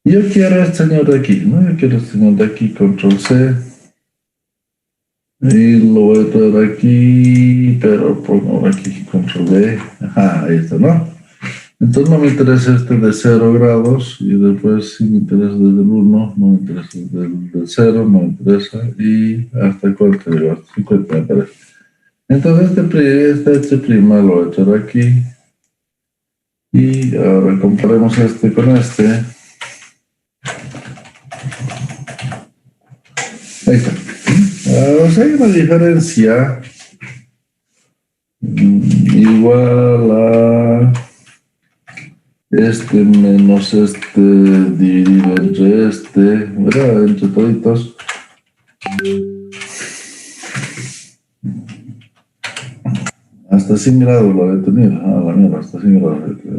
Yo quiero este señor de aquí, ¿no? Yo quiero este señor de aquí, control C. Y lo voy a traer aquí, pero pongo aquí, control V. Ahí está, ¿no? Entonces no me interesa este de 0 grados, y después sí me interesa desde el 1, no me interesa desde el 0, no me interesa, y hasta cuánto llegó, hasta 50 me parece. Entonces este prima lo voy a echar aquí, y ahora comparemos este con este. Ahí está. O sea, hay una diferencia igual a este menos este dividido entre este, ¿verdad? Entre toditos. Hasta 100 grados lo voy a tener. La mierda, hasta 100 grados lo voy a tener.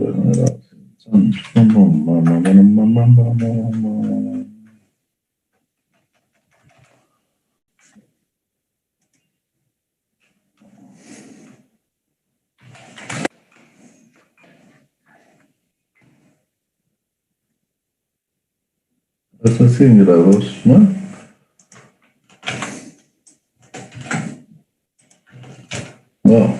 Hasta 100 grados, ¿no? No,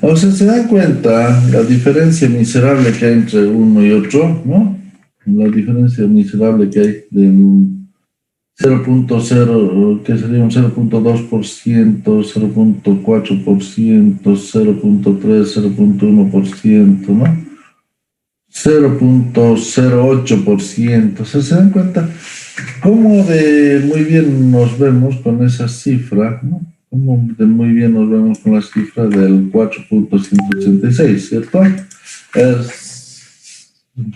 o sea, se dan cuenta la diferencia miserable que hay entre uno y otro, ¿no? La diferencia miserable que hay del 0.0, que sería un 0.2%, 0.4%, 0.3, 0.1%, ¿no? 0.08%. O sea, se dan cuenta cómo de muy bien nos vemos con esa cifra, ¿no? Cómo de muy bien nos vemos con la cifra del 4.186, ¿cierto?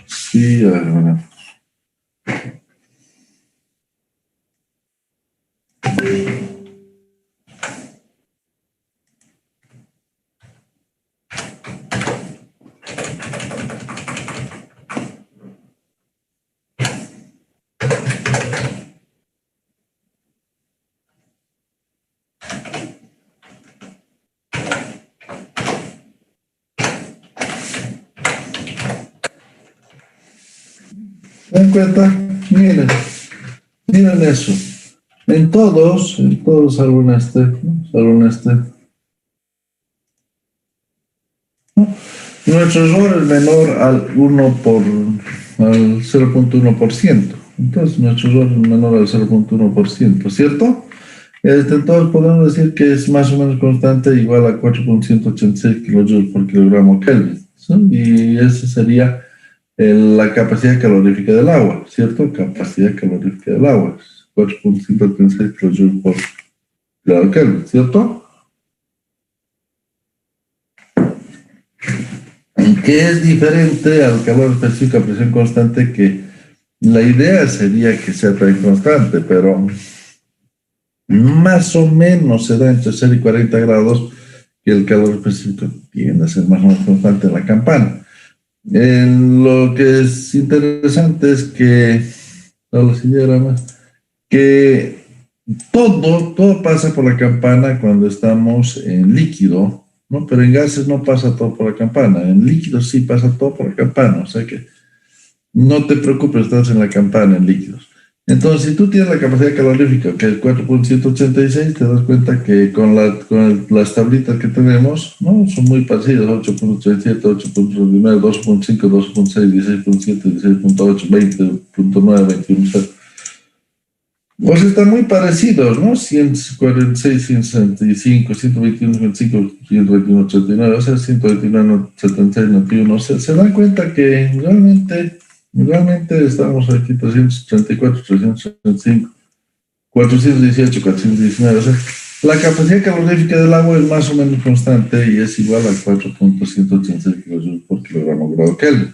Sí, bueno. ¿Se dan cuenta? Miren eso. En todos, salvo en este, ¿no? Salvo en este. ¿No? Nuestro error es menor al 0.1%. Entonces, nuestro error es menor al 0.1%, ¿cierto? Entonces, podemos decir que es más o menos constante, igual a 4.186 kilojoules por kilogramo Kelvin, ¿sí? Y ese sería la capacidad calorífica del agua, ¿cierto? Capacidad calorífica del agua, 4.136 kilojoules por grado Kelvin, ¿cierto? Que es diferente al calor específico a presión constante, que la idea sería que sea tan constante, pero más o menos se da entre 0 y 40 grados, que el calor específico tiende a ser más o menos constante en la campana. Lo que es interesante es que, que todo pasa por la campana cuando estamos en líquido, ¿no? Pero en gases no pasa todo por la campana, en líquidos sí pasa todo por la campana, o sea que no te preocupes, estás en la campana en líquidos. Entonces, si tú tienes la capacidad calorífica, que es 4.186, te das cuenta que con las tablitas que tenemos, ¿no? Son muy parecidas, 8.87, 8.9, 2.5, 2.6, 16.7, 16.8, 20.9, 21.0. Pues están muy parecidos, ¿no? 146, 165, 121, 25, 121, 89, o sea, 129, 76, 91. Se dan cuenta que realmente estamos aquí 334, 335, 418, 419. O sea, la capacidad calorífica del agua es más o menos constante y es igual a 4.186 kilojoules por kilogramo grado Kelvin.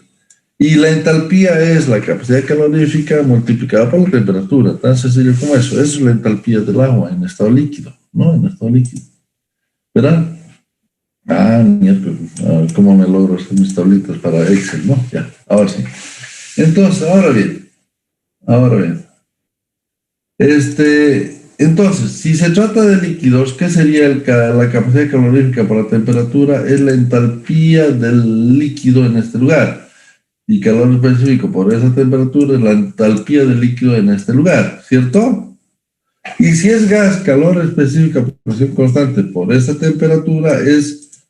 Y la entalpía es la capacidad calorífica multiplicada por la temperatura, tan sencillo como eso. Eso es la entalpía del agua en estado líquido, ¿no? En estado líquido. ¿Verdad? Miércoles. ¿Cómo me logro hacer mis tablitas para Excel, no? Ya, ahora sí. Entonces, ahora bien. Entonces, si se trata de líquidos, ¿qué sería la capacidad calorífica por la temperatura? Es la entalpía del líquido en este lugar. Y calor específico por esa temperatura es la entalpía del líquido en este lugar, ¿cierto? Y si es gas, calor específico por presión constante por esa temperatura es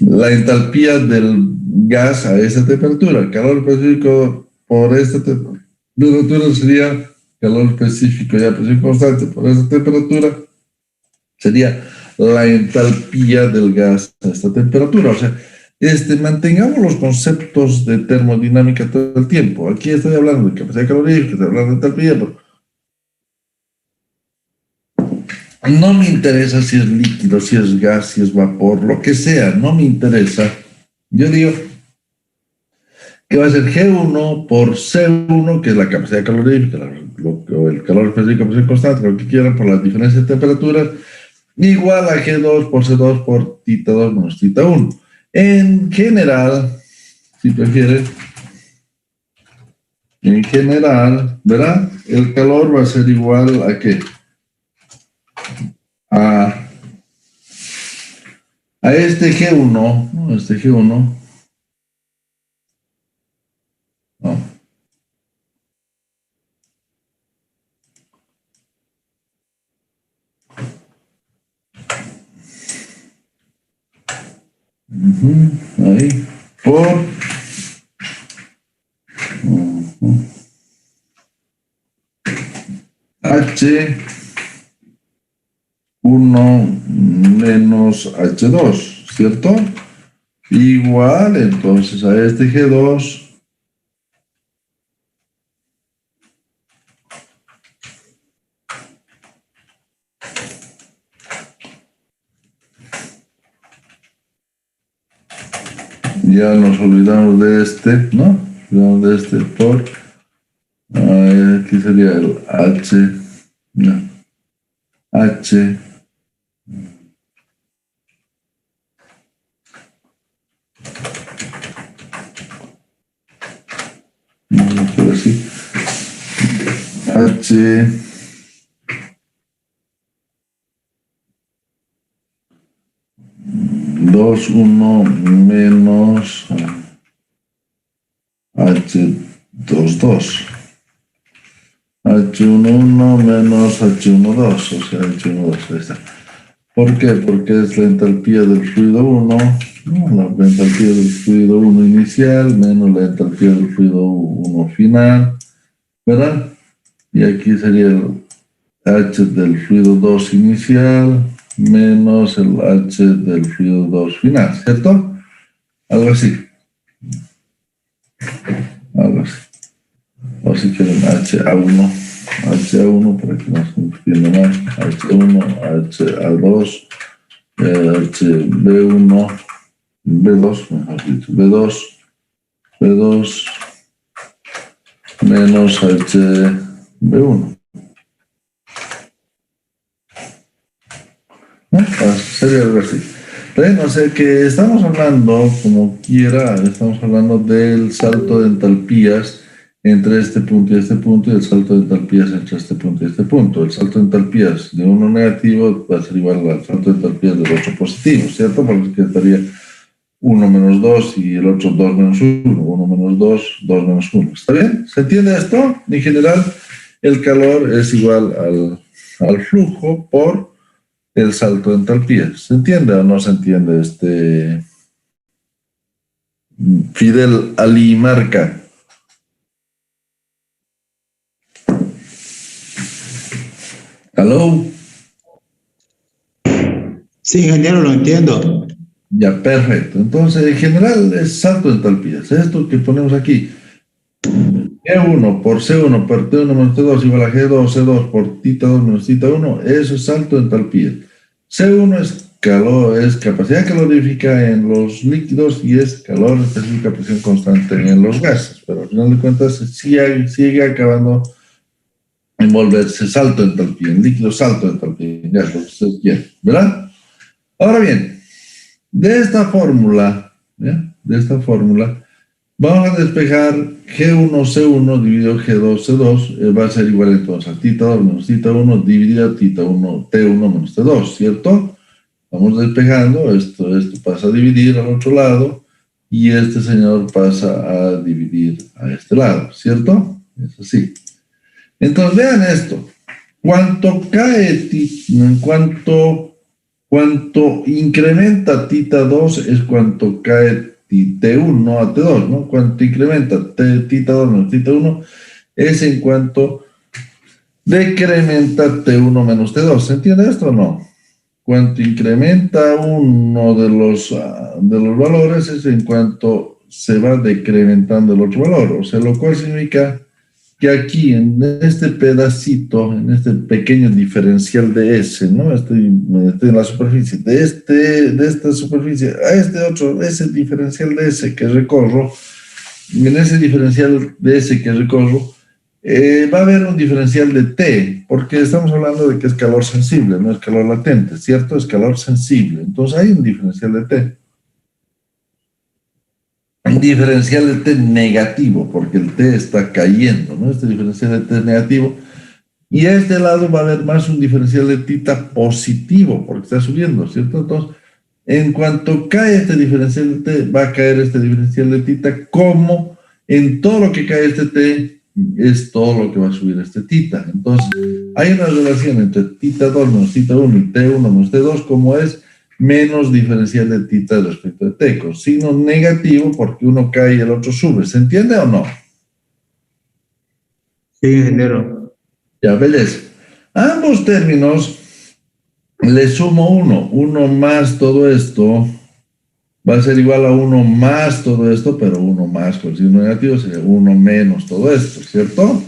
la entalpía del gas a esa temperatura. Calor específico por esta temperatura sería calor específico y a presión constante por esa temperatura sería la entalpía del gas a esta temperatura. O sea, mantengamos los conceptos de termodinámica todo el tiempo. Aquí estoy hablando de capacidad calorífica, estoy hablando de entalpía, pero no me interesa si es líquido, si es gas, si es vapor, lo que sea, no me interesa. Yo digo que va a ser G1 por C1, que es la capacidad calorífica, o el calor específico por presión constante, lo que quieran, por las diferencias de temperaturas, igual a G2 por C2 por tita 2 menos tita 1. En general, si prefieren, ¿verdad? El calor va a ser igual a ¿qué? A este G1, ¿no? Este G1. No. Ahí, por H1 menos H2, ¿cierto? Igual, entonces, a este G2 ya nos olvidamos de este, ¿no? De este por aquí sería el H, no, H por así H dos uno menos H22 H11 menos H12, o sea, H12, ahí está. ¿Por qué? Porque es la entalpía del fluido 1, ¿no? La entalpía del fluido 1 inicial menos la entalpía del fluido 1 final, ¿verdad? Y aquí sería el H del fluido 2 inicial menos el H del fluido 2 final, ¿cierto? Algo así. O si quieren HA1 para que no se entienda más, H1, HA2, HB1, B2, mejor dicho, B2 menos HB1. ¿No? Sería algo así. Bueno, o sea que estamos hablando, como quiera, estamos hablando del salto de entalpías entre este punto y este punto, y el salto de entalpías entre este punto y este punto. El salto de entalpías de uno negativo va a ser igual al salto de entalpías del otro positivo, ¿cierto? Porque estaría 1 menos 2 y el otro 2 menos 1, 1 menos 2, 2 menos 1. ¿Está bien? ¿Se entiende esto? En general, el calor es igual al flujo por el salto de entalpías. ¿Se entiende o no se entiende Fidel Ali Marca? ¿Aló? Sí, ingeniero, lo entiendo. Ya, perfecto. Entonces, en general es salto de entalpías. Esto que ponemos aquí, G1 por C1 por T1 menos T2 igual a G2, C2 por θ2 menos θ1, eso es salto de entalpías. C1 es calor, es capacidad calorífica en los líquidos y es calor específica a presión constante en los gases, pero al final de cuentas sigue acabando en volverse salto de entalpía, en líquido salto de entalpía, ya es lo que ustedes quieren, ¿verdad? Ahora bien, de esta fórmula, vamos a despejar G1C1 dividido G2C2, va a ser igual entonces a θ2 menos θ1 dividido T1 menos T2, ¿cierto? Vamos despejando, esto pasa a dividir al otro lado y este señor pasa a dividir a este lado, ¿cierto? Es así. Entonces vean esto, cuánto incrementa θ2 es cuánto cae T1 a T2, ¿no? Cuánto incrementa θ2 menos θ1 es en cuanto decrementa T1 menos T2. ¿Se entiende esto o no? Cuánto incrementa uno de los valores es en cuanto se va decrementando el otro valor. O sea, lo cual significa que aquí en este pedacito, en este pequeño diferencial de S, ¿no? Estoy en la superficie, de esta superficie a ese diferencial de S que recorro, en ese diferencial de S que recorro, va a haber un diferencial de T, porque estamos hablando de que es calor sensible, no es calor latente, ¿cierto? Es calor sensible, entonces hay un diferencial de T. Un diferencial de T negativo, porque el T está cayendo, ¿no? Este diferencial de T es negativo. Y a este lado va a haber más un diferencial de θ positivo, porque está subiendo, ¿cierto? Entonces, en cuanto cae este diferencial de T, va a caer este diferencial de θ, como en todo lo que cae este T, es todo lo que va a subir este θ. Entonces, hay una relación entre θ2 menos θ1 y T1 menos T2, como es menos diferencial de θ respecto de T, con signo negativo porque uno cae y el otro sube. ¿Se entiende o no? Sí, ingeniero. Ya, belleza. A ambos términos le sumo 1 más todo esto va a ser igual a 1 más todo esto, pero 1 más con signo negativo sería 1 menos todo esto, ¿cierto?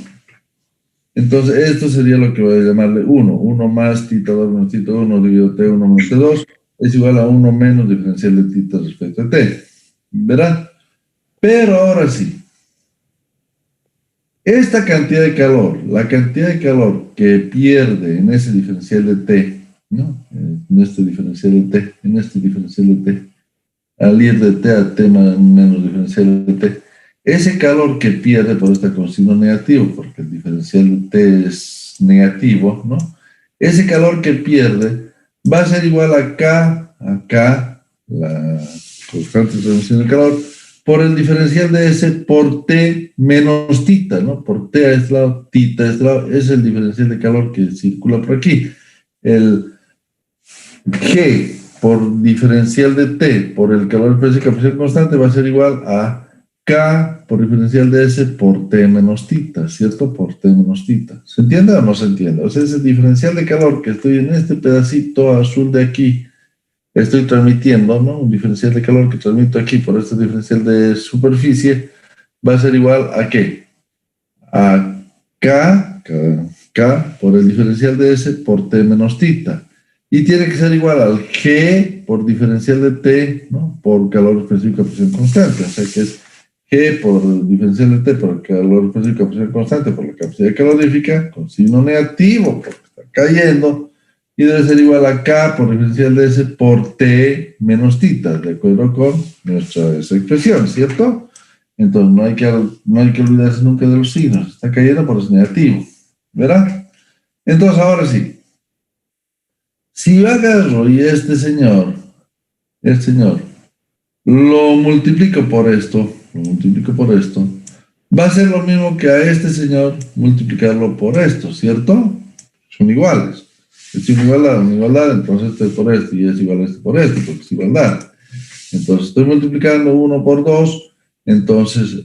Entonces esto sería lo que voy a llamarle 1 más θ2 menos θ1 dividido T1 menos T2 es igual a 1 menos diferencial de θ respecto a T, ¿verdad? Pero ahora sí, esta cantidad de calor, la cantidad de calor que pierde en ese diferencial de T, ¿no? En este diferencial de T, al ir de T a T menos diferencial de T, ese calor que pierde por esta con signo negativo, porque el diferencial de T es negativo, ¿no? Ese calor que pierde va a ser igual a K, la constante de transmisión del calor, por el diferencial de S por T menos θ, ¿no? Por T a este lado, θ a este lado, es el diferencial de calor que circula por aquí. El G por diferencial de T por el calor específico a presión constante va a ser igual a K por diferencial de S por T menos θ, ¿cierto? Por T menos θ. ¿Se entiende o no se entiende? O sea, ese diferencial de calor que estoy en este pedacito azul de aquí, estoy transmitiendo, ¿no? Un diferencial de calor que transmito aquí por este diferencial de superficie va a ser igual a ¿qué? A K por el diferencial de S por T menos θ. Y tiene que ser igual al G por diferencial de T, ¿no? Por calor específico a presión constante. O sea que es G por el diferencial de T por el calor específico a presión constante por la capacidad calorífica con signo negativo porque está cayendo. y debe ser igual a K por diferencial de S por T menos tita, de acuerdo con nuestra expresión, ¿cierto? Entonces no hay que olvidarse nunca de los signos, está cayendo por es negativo, ¿verdad? Entonces ahora sí, si yo agarro y este señor, lo multiplico por esto, va a ser lo mismo que a este señor multiplicarlo por esto, ¿cierto? Son iguales. Es una igualdad, entonces este por este y es igual a este por este, porque es igualdad. Entonces estoy multiplicando 1 por 2, entonces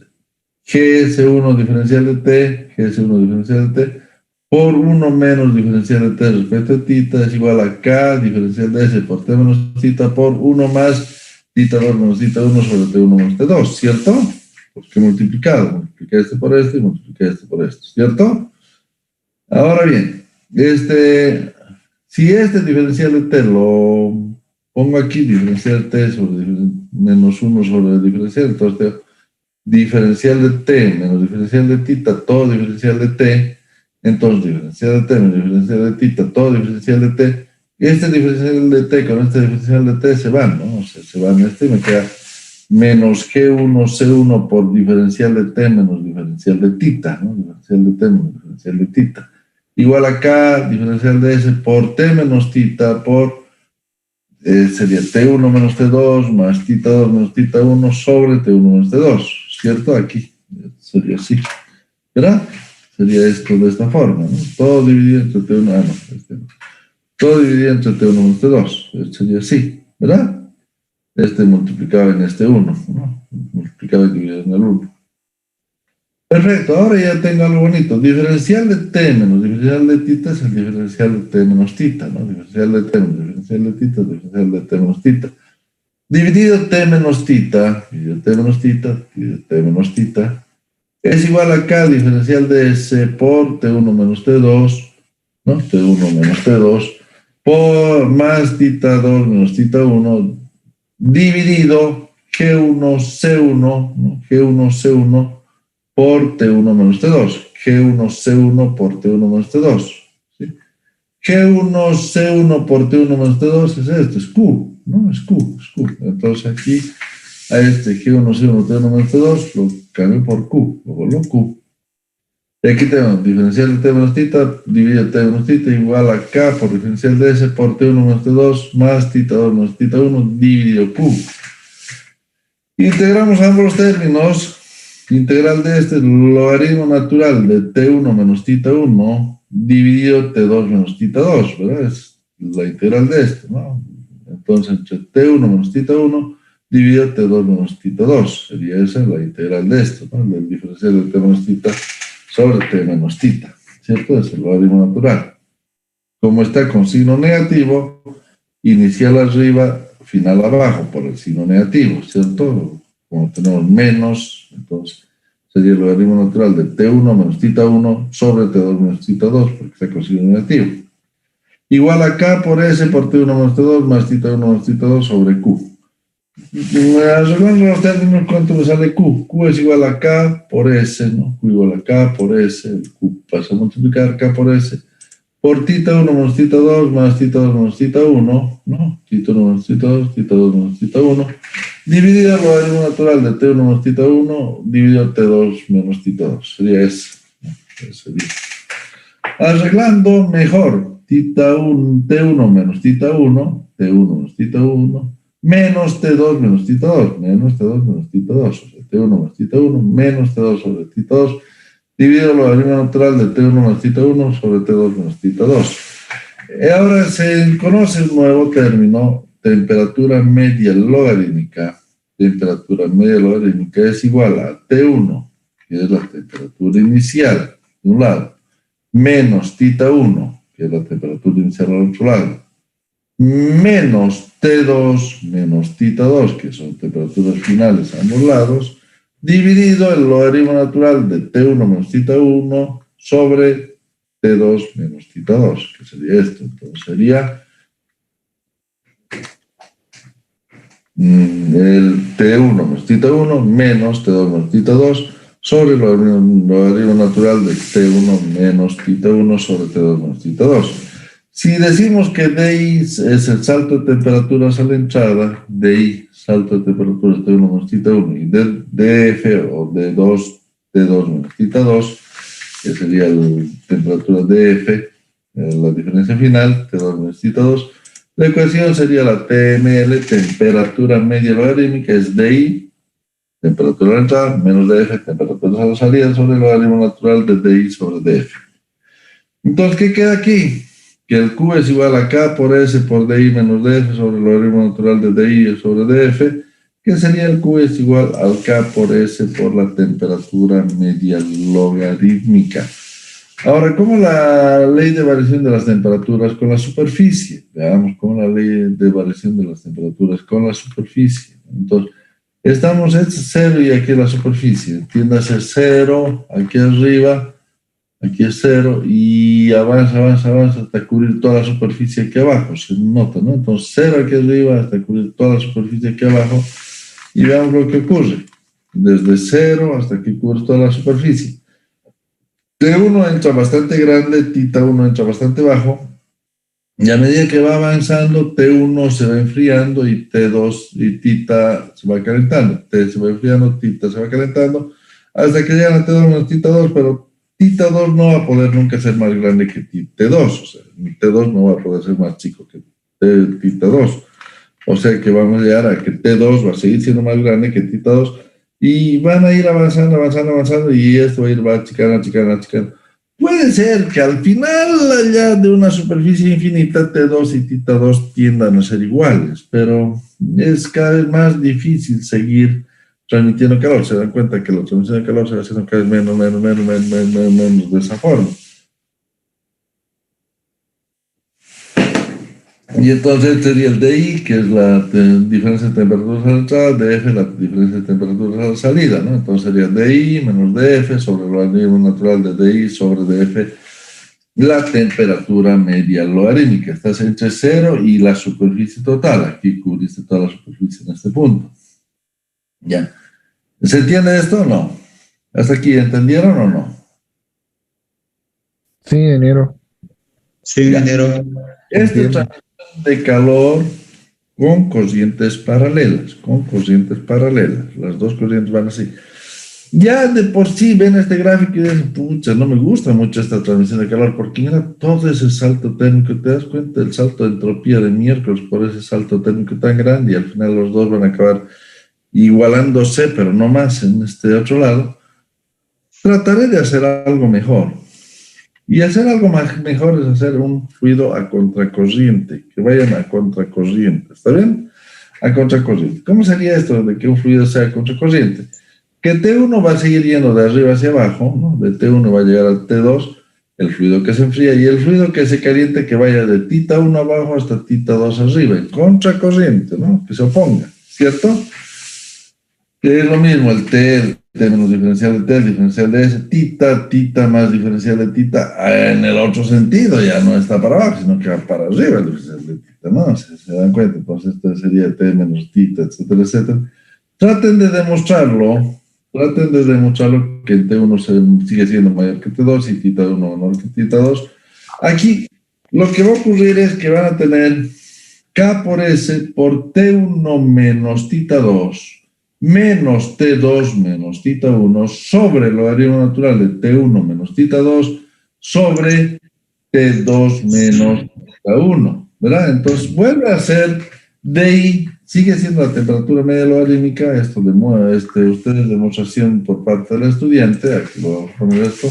GS1 diferencial de T, GS1 diferencial de T, por 1 menos diferencial de T respecto a tita es igual a K diferencial de S por T menos tita por 1 más tita 2 menos tita 1 sobre T1 menos T2, ¿cierto? Porque he multiplicado, multipliqué este por este y multipliqué este por esto, ¿cierto? Ahora bien, si este diferencial de T lo pongo aquí, diferencial de T sobre menos 1 sobre el diferencial, entonces diferencial de T menos diferencial de tita, todo diferencial de T, entonces diferencial de T menos diferencial de tita, todo diferencial de T, este diferencial de T con este diferencial de T se van, ¿no? O sea, se van y me queda menos G1C1 por diferencial de T menos diferencial de tita, ¿no? Diferencial de T menos diferencial de tita. Igual a K, diferencial de S por T menos tita por, sería T1 menos T2 más tita 2 menos tita 1 sobre T1 menos T2, ¿cierto? Aquí sería así, ¿verdad? Sería esto de esta forma, ¿no? Todo dividido entre T1, todo dividido entre T1 menos T2, sería así, ¿verdad? Multiplicado en 1, ¿no? Multiplicado y dividido en el 1. Perfecto, ahora ya tengo algo bonito. Diferencial de T menos diferencial de tita es el diferencial de T menos tita, ¿no? Diferencial de T menos diferencial de tita, diferencial de T menos tita. Dividido T menos tita, dividido T menos tita, dividido T menos tita, es igual a K diferencial de S por T1 menos T2, ¿no? T1 menos T2, por más tita 2 menos tita 1, dividido G1C1, ¿no? G1C1 por T1 menos T2, G1C1 por T1 menos T2, ¿sí? G1C1 por T1 menos T2 es esto, es Q, ¿no? Es Q. Entonces aquí a G1C1 T1 menos T2 lo cambio por Q, lo vuelvo Q. Y aquí tenemos diferencial de T menos tita, dividido T menos tita igual a K por diferencial de S por T1 menos T2 más tita 2 menos tita 1 dividido Q. Integramos ambos los términos. Integral de logaritmo natural de T1 menos tita 1 dividido T2 menos tita 2, ¿verdad? Es la integral de ¿no? Entonces, entre T1 menos tita 1 dividido T2 menos tita 2. Sería esa la integral de ¿no? Del diferencial de T menos tita sobre T menos tita, ¿cierto? Es el logaritmo natural. Como está con signo negativo, inicial arriba, final abajo, por el signo negativo, ¿cierto? Como tenemos menos, entonces sería el logaritmo natural de T1 menos tita 1 sobre T2 menos tita 2, porque está con signo negativo. Igual a K por S por T1 menos T2 más tita 1 menos tita 2 sobre Q. Arreglando los términos, ¿cuánto me sale Q? Q es igual a K por S, ¿no? Q igual a K por S, el Q pasa a multiplicar K por S, por tita 1 menos tita 2 más tita 2 menos tita 1, ¿no? Tita 1 menos tita 2, tita 2 menos tita 1, dividido el logaritmo natural de T1 menos tita 1, dividido T2 menos tita 2, sería ese, ¿no? Sería. Arreglando mejor, T1 menos tita 1, T1 menos tita 1, menos T2 menos tita 2, menos T2 menos tita 2, o sea, T1 menos tita 1, menos T2 sobre tita 2, dividido el logaritmo natural de T1 menos tita 1 sobre T2 menos tita 2. Ahora se conoce un nuevo término, temperatura media logarítmica. Temperatura media logarítmica es igual a T1, que es la temperatura inicial, de un lado, menos tita 1, que es la temperatura inicial al otro lado, menos T2 menos tita 2, que son temperaturas finales a ambos lados, dividido el logaritmo natural de T1 menos tita 1 sobre T2 menos tita 2, que sería esto. Entonces sería el T1 menos tita 1 menos T2 menos tita 2 sobre el logaritmo natural de T1 menos tita 1 sobre T2 menos tita 2. Si decimos que DI es el salto de temperaturas a la entrada, DI, salto de temperaturas T1 menos θ1, y DF o D2, T2 menos θ2, que sería la temperatura DF, la diferencia final, T2 menos θ2, la ecuación sería la TML, temperatura media logarítmica, es DI, temperatura a la entrada, menos DF, temperatura a la salida, sobre el logaritmo natural de DI sobre DF. Entonces, ¿qué queda aquí? Que el Q es igual a K por S por DI menos DF sobre el logaritmo natural de DI sobre DF, que sería el Q es igual al K por S por la temperatura media logarítmica. Ahora, ¿cómo la ley de variación de las temperaturas con la superficie? Veamos cómo la ley de variación de las temperaturas con la superficie. Entonces, estamos en 0 y aquí la superficie. Tiende a ser 0 aquí arriba. Aquí es 0 y avanza hasta cubrir toda la superficie aquí abajo, se nota, ¿no? Entonces 0 aquí arriba hasta cubrir toda la superficie aquí abajo y veamos lo que ocurre. Desde 0 hasta que cubre toda la superficie. T1 entra bastante grande, θ1 entra bastante bajo y a medida que va avanzando T1 se va enfriando y T2 y θ se va calentando. T se va enfriando, θ se va calentando hasta que llegan a T2 menos θ2, pero θ2 no va a poder nunca ser más grande que T2, o sea, T2 no va a poder ser más chico que θ2, o sea que vamos a llegar a que T2 va a seguir siendo más grande que θ2 y van a ir avanzando y esto va achicando. Puede ser que al final allá de una superficie infinita T2 y θ2 tiendan a ser iguales, pero es cada vez más difícil seguir transmitiendo calor. Se dan cuenta que la transmisión de calor se va haciendo cada vez menos de esa forma. Y entonces sería el DI, que es la diferencia de temperaturas a la entrada, DF, la diferencia de temperaturas a la salida, ¿no? Entonces sería DI menos DF sobre el logaritmo natural de DI sobre DF, la temperatura media logarítmica. Estás entre 0 y la superficie total. Aquí cubriste toda la superficie en este punto. Ya. ¿Se entiende esto o no? ¿Hasta aquí entendieron o no? Sí, ingeniero. Sí, ingeniero. Esta es transmisión de calor con corrientes paralelas, Las dos corrientes van así. Ya de por sí ven este gráfico y dicen, pucha, no me gusta mucho esta transmisión de calor, porque mira todo ese salto térmico, te das cuenta del salto de entropía de miércoles por ese salto térmico tan grande y al final los dos van a acabar igualándose, pero no más en este otro lado. Trataré de hacer algo mejor. Y hacer algo mejor es hacer un fluido a contracorriente, que vayan a contracorriente, ¿está bien? A contracorriente. ¿Cómo sería esto de que un fluido sea a contracorriente? Que T1 va a seguir yendo de arriba hacia abajo, ¿no? De T1 va a llegar al T2, el fluido que se enfría, y el fluido que se caliente que vaya de θ1 abajo hasta θ2 arriba, en contracorriente, ¿no? Que se oponga, ¿cierto? Que es lo mismo, el T menos diferencial de T, el diferencial de S, θ más diferencial de θ, en el otro sentido, ya no está para abajo, sino que va para arriba el diferencial de θ, ¿no? Se dan cuenta, entonces esto sería T menos θ, etcétera, etcétera. Traten de demostrarlo que el T1 sigue siendo mayor que T2 y θ1 menor que θ2. Aquí lo que va a ocurrir es que van a tener K por S por T1 menos θ2 menos T2 menos θ1 sobre el logaritmo natural de T1 menos θ2 sobre T2 menos θ1, ¿verdad? Entonces vuelve a ser DI, sigue siendo la temperatura media logarítmica, esto ustedes demostración por parte del estudiante, aquí lo vamos a poner esto.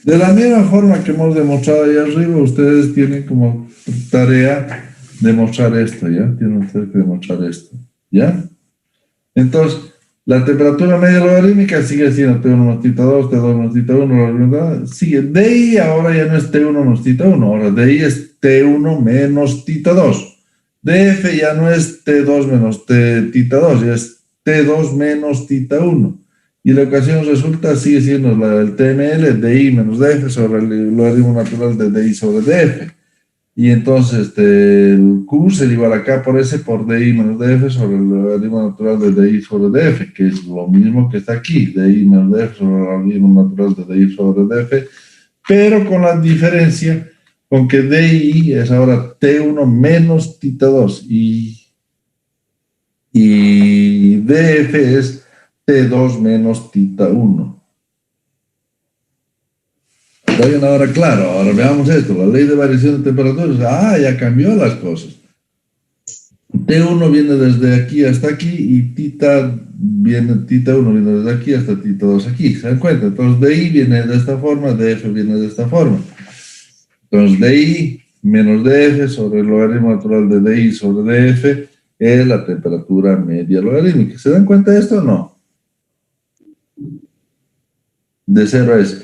De la misma forma que hemos demostrado ahí arriba, ustedes tienen como tarea demostrar esto, ¿ya? Tienen ustedes que demostrar esto, ¿ya? Entonces, la temperatura media logarítmica sigue siendo T1 menos θ2, T2 menos θ1, ¿verdad? Sigue. DI ahora ya no es T1 menos θ1, ahora DI es T1 menos θ2. DF ya no es T2 menos tita 2, ya es T2 menos tita 1. Y la ecuación resulta, sigue siendo el TML, DI menos DF sobre el logaritmo natural de DI sobre DF. Y entonces el Q se igual a K por S por DI menos DF sobre el logaritmo natural de DI sobre DF, que es lo mismo que está aquí, DI menos DF sobre el logaritmo natural de DI sobre DF, pero con la diferencia con que DI es ahora T1 menos tita 2 y DF es T2 menos tita 1. ¿Está bien ahora? Claro, ahora veamos esto, la ley de variación de temperaturas. Ya cambió las cosas. T1 viene desde aquí hasta aquí y tita 1 viene desde aquí hasta tita 2 aquí. ¿Se dan cuenta? Entonces DI viene de esta forma, DF viene de esta forma. Entonces DI menos DF sobre el logaritmo natural de DI sobre DF es la temperatura media logarítmica. ¿Se dan cuenta de esto o no? De 0 a S.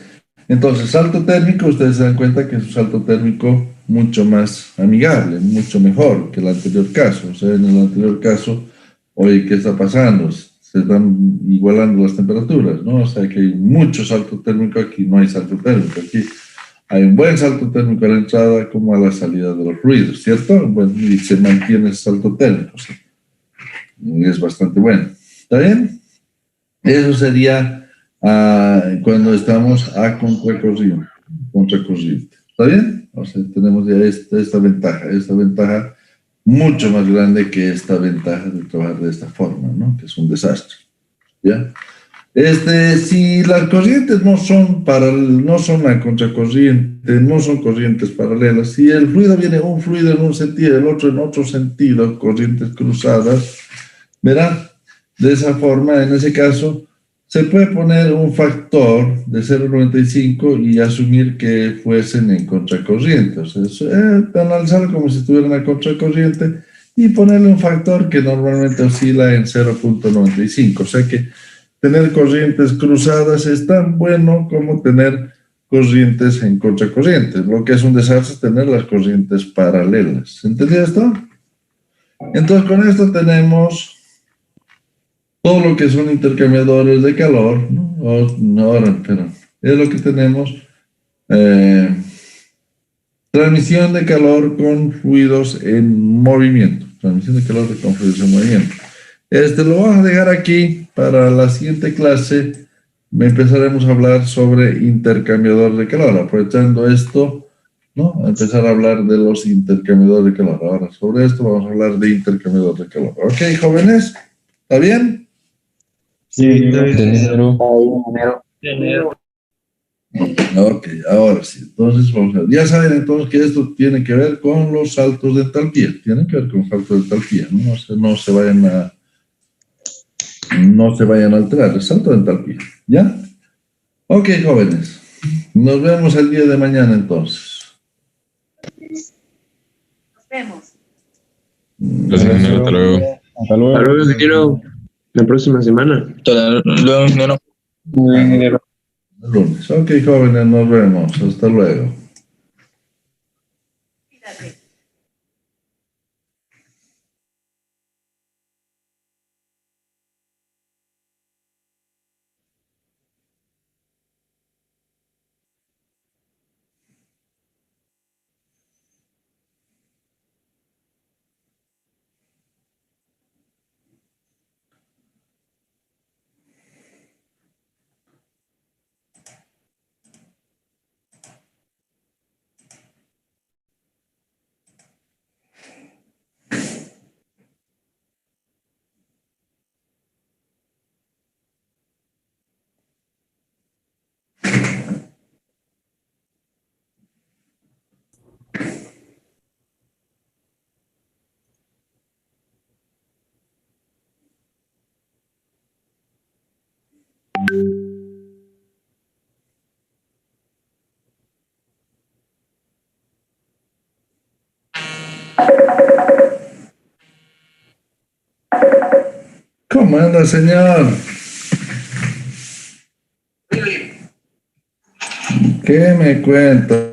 Entonces, salto térmico, ustedes se dan cuenta que es un salto térmico mucho más amigable, mucho mejor que el anterior caso. O sea, en el anterior caso, oye, ¿qué está pasando? Se están igualando las temperaturas, ¿no? O sea, que hay mucho salto térmico, aquí no hay salto térmico. Aquí hay un buen salto térmico a la entrada como a la salida de los ruidos, ¿cierto? Bueno, y se mantiene ese salto térmico, ¿sí? Y es bastante bueno. ¿Está bien? Eso sería cuando estamos a contracorriente. ¿Está bien? O sea, tenemos ya esta ventaja mucho más grande que esta ventaja de trabajar de esta forma, ¿no? Que es un desastre. ¿Ya? Si las corrientes no son a contracorriente, no son corrientes paralelas, si el fluido viene un fluido en un sentido, el otro en otro sentido, corrientes cruzadas, verán, de esa forma, en ese caso, se puede poner un factor de 0,95 y asumir que fuesen en contracorriente. O sea, analizarlo como si estuvieran a contracorriente y ponerle un factor que normalmente oscila en 0,95. O sea que tener corrientes cruzadas es tan bueno como tener corrientes en contracorriente. Lo que es un desastre es tener las corrientes paralelas. ¿Entendido esto? Entonces, con esto tenemos todo lo que son intercambiadores de calor, ¿no? Es lo que tenemos. Transmisión de calor con fluidos en movimiento. Transmisión de calor con fluidos en movimiento. Lo vamos a dejar aquí para la siguiente clase. Empezaremos a hablar sobre intercambiadores de calor. Aprovechando esto, ¿no? Empezar a hablar de los intercambiadores de calor. Ahora, sobre esto vamos a hablar de intercambiadores de calor. ¿Ok, jóvenes? ¿Está bien? Sí, Ok, ahora sí. Entonces, vamos a ver. Ya saben entonces que esto tiene que ver con los saltos de entalpía. Tiene que ver con saltos de entalpía, ¿no? No se vayan a alterar. El salto de entalpía. ¿Ya? Ok, jóvenes. Nos vemos el día de mañana entonces. Nos vemos. Gracias, ingeniero. Hasta luego. Hasta luego. Hasta luego, ingeniero. La próxima semana. Hasta luego, ingeniero. Ingeniero. El lunes. Ok, jóvenes, nos vemos. Hasta luego. Cuídate. ¿Cómo anda, señor? ¿Qué me cuenta?